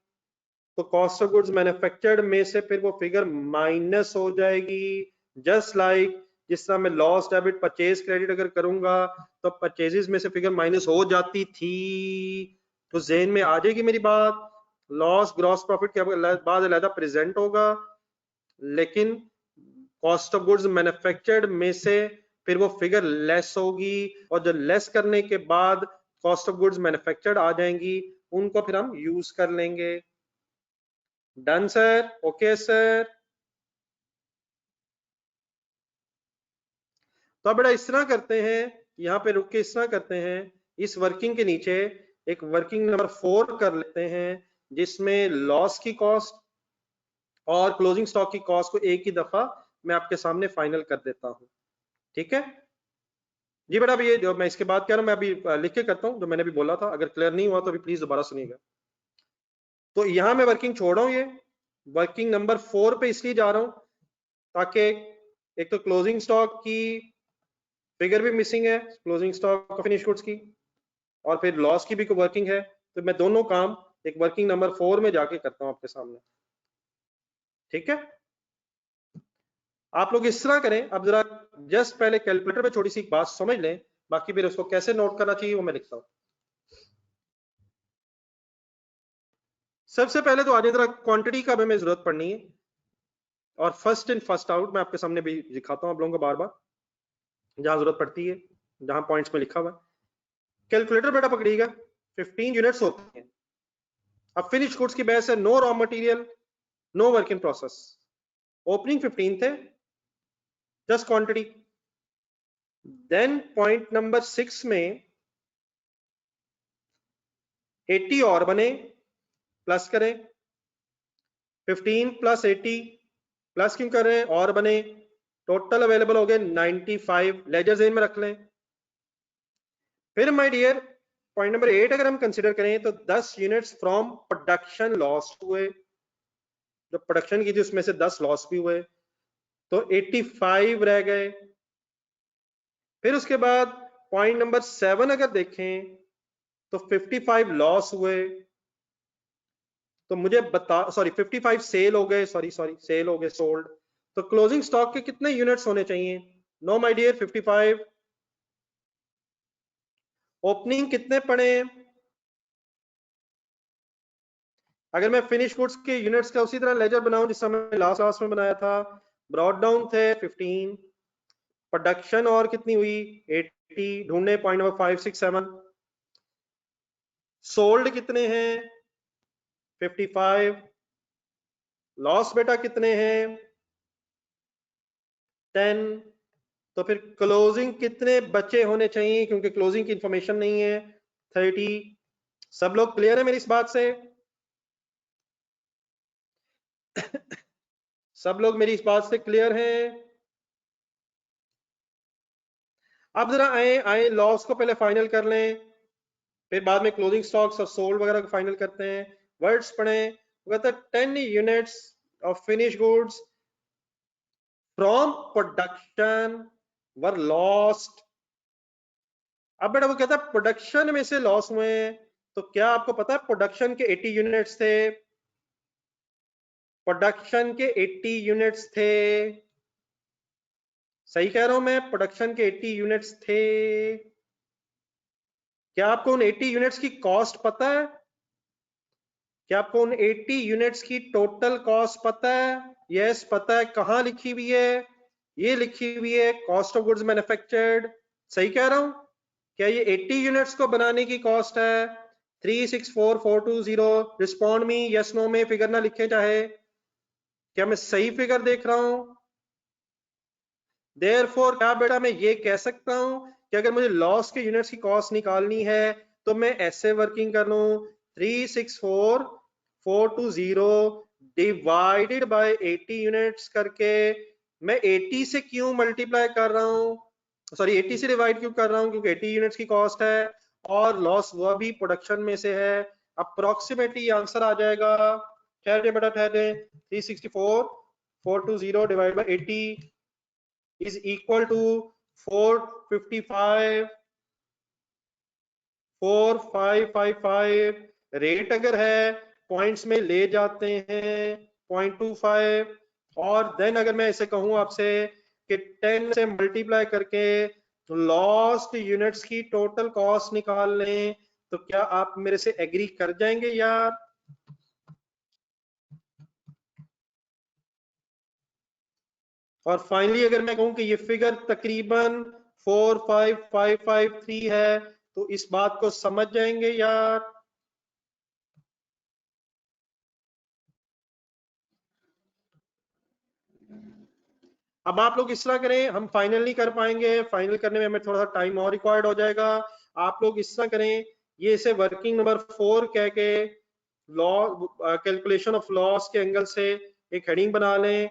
तो कॉस्ट ऑफ गुड्स मैन्युफैक्चर्ड में से फिर वो फिगर माइनस हो जाएगी। जस्ट लाइक जिस तरह मैं लॉस डेबिट परचेज क्रेडिट अगर करूंगा तो परचेजेस में से फिगर माइनस हो जाती थी, तो जेन में आ जाएगी मेरी बात। लॉस ग्रॉस प्रॉफिट के बाद अलहदा प्रेजेंट होगा, लेकिन कॉस्ट ऑफ गुड्स मैन्युफैक्चर्ड में से फिर वो फिगर लेस होगी, और जो लेस करने के बाद कॉस्ट ऑफ गुड्स मैन्युफैक्चर्ड आ जाएंगी, उनको फिर हम यूज कर लेंगे। Done sir, okay sir. तो अब बेटा इस तरह करते हैं, यहाँ पे रुक के इस तरह करते हैं, इस वर्किंग के नीचे एक वर्किंग नंबर 4 कर लेते हैं, जिसमें लॉस की कॉस्ट और क्लोजिंग स्टॉक की कॉस्ट को एक ही दफा मैं आपके सामने फाइनल कर देता हूं, ठीक है जी बेटा। अभी ये जो मैं इसके बाद कह रहा हूं, मैं अभी लिख के करता हूं जो मैंने अभी बोला था, अगर क्लियर नहीं हुआ तो अभी प्लीज दोबारा सुनिएगा। तो यहां मैं वर्किंग छोड़ रहा हूं, ये वर्किंग नंबर 4 पे इसलिए जा रहा हूं ताकि एक तो क्लोजिंग स्टॉक की फिगर भी मिसिंग है, क्लोजिंग स्टॉक फिनिश गुड्स की, और फिर लॉस की भी वर्किंग है, तो मैं दोनों काम एक वर्किंग नंबर 4 में जाके करता हूं आपके सामने, ठीक है? आप लोग इस तरह करें, अब जरा जस्ट पहले कैलकुलेटर पे छोटी सी बात समझ लें, बाकी फिर उसको कैसे नोट करना चाहिए वो मैं लिखता हूं। सबसे पहले तो आज जरा क्वांटिटी का हमें जरूरत पड़नी है, और फर्स्ट इन फर्स्ट आउट मैं आपके सामने भी दिखाता हूं आप लोगों को बार बार, जहां जरूरत पड़ती है, जहां पॉइंट्स में लिखा हुआ है। कैलकुलेटर बेटा पकड़िएगा, 15 यूनिट्स होती हैं। अब फिनिश गुड्स की बहस है, no raw material no work in process, opening 15 थे, just quantity. Then point number 6 में 80 और बने, प्लस करें, 15 प्लस 80 प्लस क्यों कर रहे हैं, और बने, टोटल अवेलेबल हो गए 95, लेजर जेन में रख लें। फिर माय डियर पॉइंट नंबर 8 अगर हम कंसीडर करें तो 10 यूनिट्स फ्रॉम प्रोडक्शन लॉस हुए, जो प्रोडक्शन की थी उसमें से 10 लॉस भी हुए, तो 85 रह गए। फिर उसके बाद पॉइंट नंबर 7 अगर देखें तो 55 लॉस हुए, तो मुझे बता, सॉरी 55 सेल हो गए, सॉरी सेल हो गए, सोल्ड। तो क्लोजिंग स्टॉक के कितने यूनिट्स होने चाहिए, नो माय डियर 55। ओपनिंग कितने पड़े, अगर मैं फिनिश गुड्स के यूनिट्स का उसी तरह लेजर बनाऊं जिस समय लास्ट क्लास में बनाया था, ब्रॉड डाउन थे 15, प्रोडक्शन और कितनी हुई 80, ढूंढने पॉइंट नंबर 5 6 7, सोल्ड कितने हैं 55, लॉस बेटा कितने हैं 10, तो फिर क्लोजिंग कितने बचे होने चाहिए, क्योंकि क्लोजिंग की इंफॉर्मेशन नहीं है 30। सब लोग क्लियर है मेरी इस बात से? सब लोग मेरी इस बात से क्लियर हैं? अब जरा आए आए लॉस को पहले फाइनल कर लें, फिर बाद में क्लोजिंग स्टॉक्स और सोल्ड वगैरह को फाइनल करते हैं। वर्ड्स पढ़ें, वो कहता है 10 units of finish goods from production were lost. अब बेटा वो कहता है प्रोडक्शन में से लॉस हुए हैं, तो क्या आपको पता है प्रोडक्शन के 80 यूनिट्स थे, प्रोडक्शन के 80 यूनिट्स थे, सही कह रहा हूं मैं, प्रोडक्शन के 80 यूनिट्स थे। क्या आपको उन 80 यूनिट्स की कॉस्ट पता है? क्या आपको उन 80 यूनिट्स की टोटल कॉस्ट पता है? यस पता है। कहां लिखी हुई है? ये लिखी हुई है कॉस्ट ऑफ गुड्स मैन्युफैक्चर्ड। सही कह रहा हूं? क्या ये 80 यूनिट्स को बनाने की कॉस्ट है? 364420 रिस्पॉन्ड मी यस नो में, फिगर ना लिखे चाहे। क्या मैं सही फिगर देख रहा हूं? देयरफॉर क्या बेटा मैं ये कह सकता हूं कि अगर मुझे लॉस के यूनिट्स की कॉस्ट निकालनी है तो मैं ऐसे वर्किंग कर लूं, 364420 डिवाइडेड बाय 80 यूनिट्स करके। मैं 80 से क्यों मल्टीप्लाई कर रहा हूं, सॉरी 80 से डिवाइड क्यों कर रहा हूं? क्योंकि 80 यूनिट्स की कॉस्ट है और लॉस वह भी प्रोडक्शन में से है। अप्रोक्सीमेटली आंसर आ जाएगा, ठहरे बेटा ठहरे, 364420 divide by 80 is equal to 455 4555। Rate अगर है पॉइंट्स में ले जाते हैं 0.25, और देन अगर मैं इसे कहूं आपसे कि 10 से मल्टीप्लाई करके लॉस्ट यूनिट्स की टोटल कॉस्ट निकाल लें, तो क्या आप मेरे से एग्री कर जाएंगे यार? और फाइनली अगर मैं कहूं कि ये फिगर तकरीबन 45553 है, तो इस बात को समझ जाएंगे यार? अब आप लोग इस तरह करें, हम फाइनल नहीं कर पाएंगे, फाइनल करने में हमें थोड़ा सा टाइम और रिक्वायर्ड हो जाएगा। आप लोग इस तरह करें, ये इसे वर्किंग नंबर 4 कह के लॉ कैलकुलेशन ऑफ लॉस के एंगल से एक हेडिंग बना लें।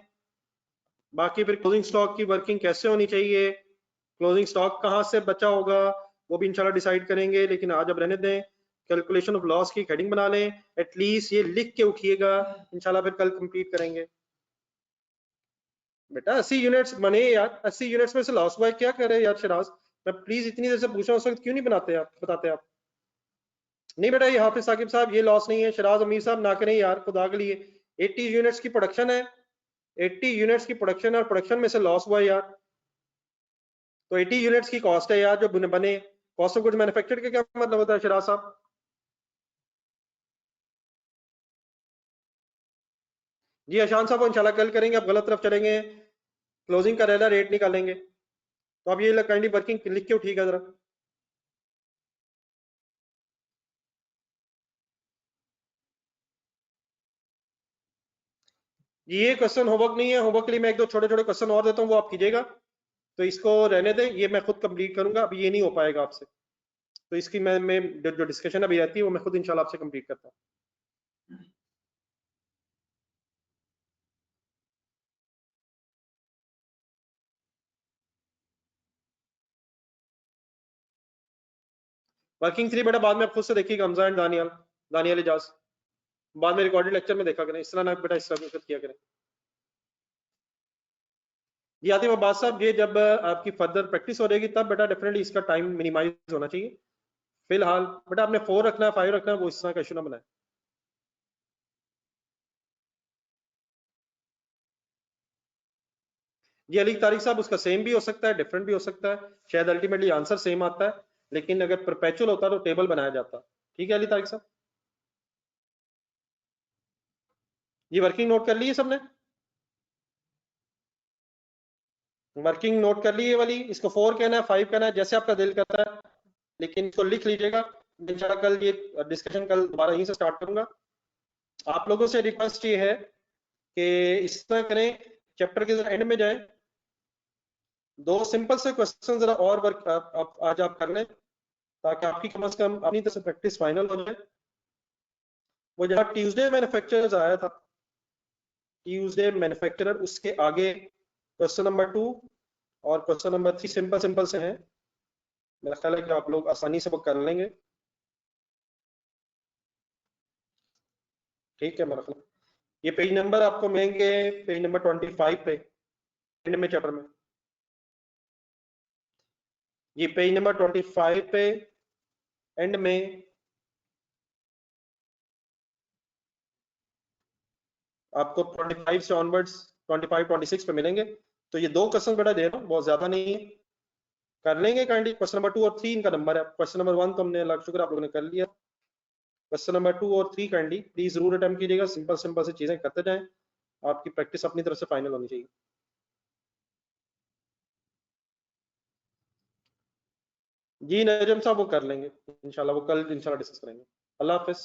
बाकी फिर क्लोजिंग स्टॉक की वर्किंग कैसे होनी चाहिए, क्लोजिंग स्टॉक कहाँ से बचा होगा, वो भी इंशाल्लाह डिसाइड करेंगे, लेकिन आज अब रहने दें। कैलकुलेशन ऑफ लॉस की हेडिंग बना लें, एटलीस्ट ये लिख के उठिएगा, इंशाल्लाह फिर कल कंप्लीट करेंगे। बेटा 80 यूनिट्स बने यार, 80 यूनिट्स में से लॉस हुआ है, क्या करे यार शराज? मैं प्लीज इतनी देर से पूछ रहा हूँ, उस वक्त क्यों नहीं बनाते आप, बताते आप? नहीं बेटा ये हाफिज साकिब साहब, ये लॉस नहीं है। शराज अमीर साहब ना करें यार खुदा के लिए, 80 यूनिट्स की प्रोडक्शन है, 80 यूनिट्स की प्रोडक्शन है और प्रोडक्शन में से लॉस हुआ है यार। तो 80 यूनिट्स की कॉस्ट है यार जो बने। कॉस्ट ऑफ गुड्स मैन्युफैक्चर्ड का क्या मतलब होता है शराज साहब? जी अशान साहब, वो इंशाल्लाह कल करेंगे, आप गलत तरफ चलेंगे, क्लोजिंग का रहना रेट निकालेंगे। तो आप ये काइंडली वर्किंग लिख के उठिएगा जरा। ये क्वेश्चन होमवर्क नहीं है, होमवर्क के लिए मैं एक दो छोटे छोटे क्वेश्चन और देता हूँ, वो आप कीजिएगा। तो इसको रहने दें, ये मैं खुद कंप्लीट करूंगा, अभी ये नहीं हो पाएगा आपसे। तो इसकी मैं जो डिस्कशन अभी रहती है वो मैं खुद इंशाल्लाह आपसे कंप्लीट करता हूँ। वर्किंग 3 बेटा बाद में आप खुद से देखिएगा, हमजा एंड दानियाल, दानियाल इजाज, बाद में रिकॉर्डेड लेक्चर में देखा करें, इस तरह ना बेटा, इस तरह किया करें। जी आतिफ अब्बास साहब, ये जब आपकी फर्दर प्रैक्टिस हो जाएगी तब बेटा डेफिनेटली इसका टाइम मिनिमाइज होना चाहिए। फिलहाल बेटा आपने 4 रखना है, 5 रखना है, वो इस तरह का इशू ना बनाए। जी अली तारिक साहब, उसका सेम भी हो सकता है, डिफरेंट भी हो सकता है, शायद अल्टीमेटली आंसर सेम आता है, लेकिन अगर परपेचुअल होता तो टेबल बनाया जाता। ठीक है अली तारिक साहब, ये वर्किंग नोट कर ली है सबने? वर्किंग नोट कर ली है वाली, इसको 4 कहना है, 5 कहना है, जैसे आपका दिल करता है, लेकिन इसको लिख लीजिएगा। इंशाल्लाह कल ये डिस्कशन कल दोबारा यहीं से स्टार्ट करूंगा। आप लोगों से रिक्वेस्ट ये है कि इस तरह करें, चैप्टर के एंड में जाएं, 2 सिंपल से क्वेश्चन जरा और वर्क आज आप कर लें, ताकि आपकी कम से कम अपनी तरफ से प्रैक्टिस फाइनल हो जाए। वो जहाँ ट्यूसडे मैन्युफैक्चरर्स आया था, ट्यूसडे मैन्युफैक्चरर, उसके आगे क्वेश्चन नंबर 2 और क्वेश्चन नंबर 3 सिंपल सिंपल से हैं। मेरा ख्याल है कि आप लोग आसानी से वो कर लेंगे। ठीक है मेरा ख्याल, ये पेज नंबर आपको मिलेंगे पेज नंबर 25 पे, एंड में चैप्टर में। ये पेज नंबर 25 पे एंड में आपको 25 से ऑनवर्ड्स 25 26 पे मिलेंगे। तो ये 2 क्वेश्चन बेटा दे रहा हूँ, बहुत ज्यादा नहीं है, कर लेंगे काइंडली। क्वेश्चन नंबर 2 और 3 इनका नंबर है। क्वेश्चन नंबर 1 तो हमने अल्लाह का शुक्र आप लोगों ने कर लिया। क्वेश्चन नंबर 2 और 3 काइंडली प्लीज जरूर अटेम्प्ट कीजिएगा, सिंपल सिंपल से चीजें करते जाएं, आपकी प्रैक्टिस अपनी तरफ से फाइनल होनी चाहिए। जी नजम साहब वो कर लेंगे इंशाल्लाह, वो कल इंशाल्लाह डिस्कस करेंगे। अल्लाह हाफिज।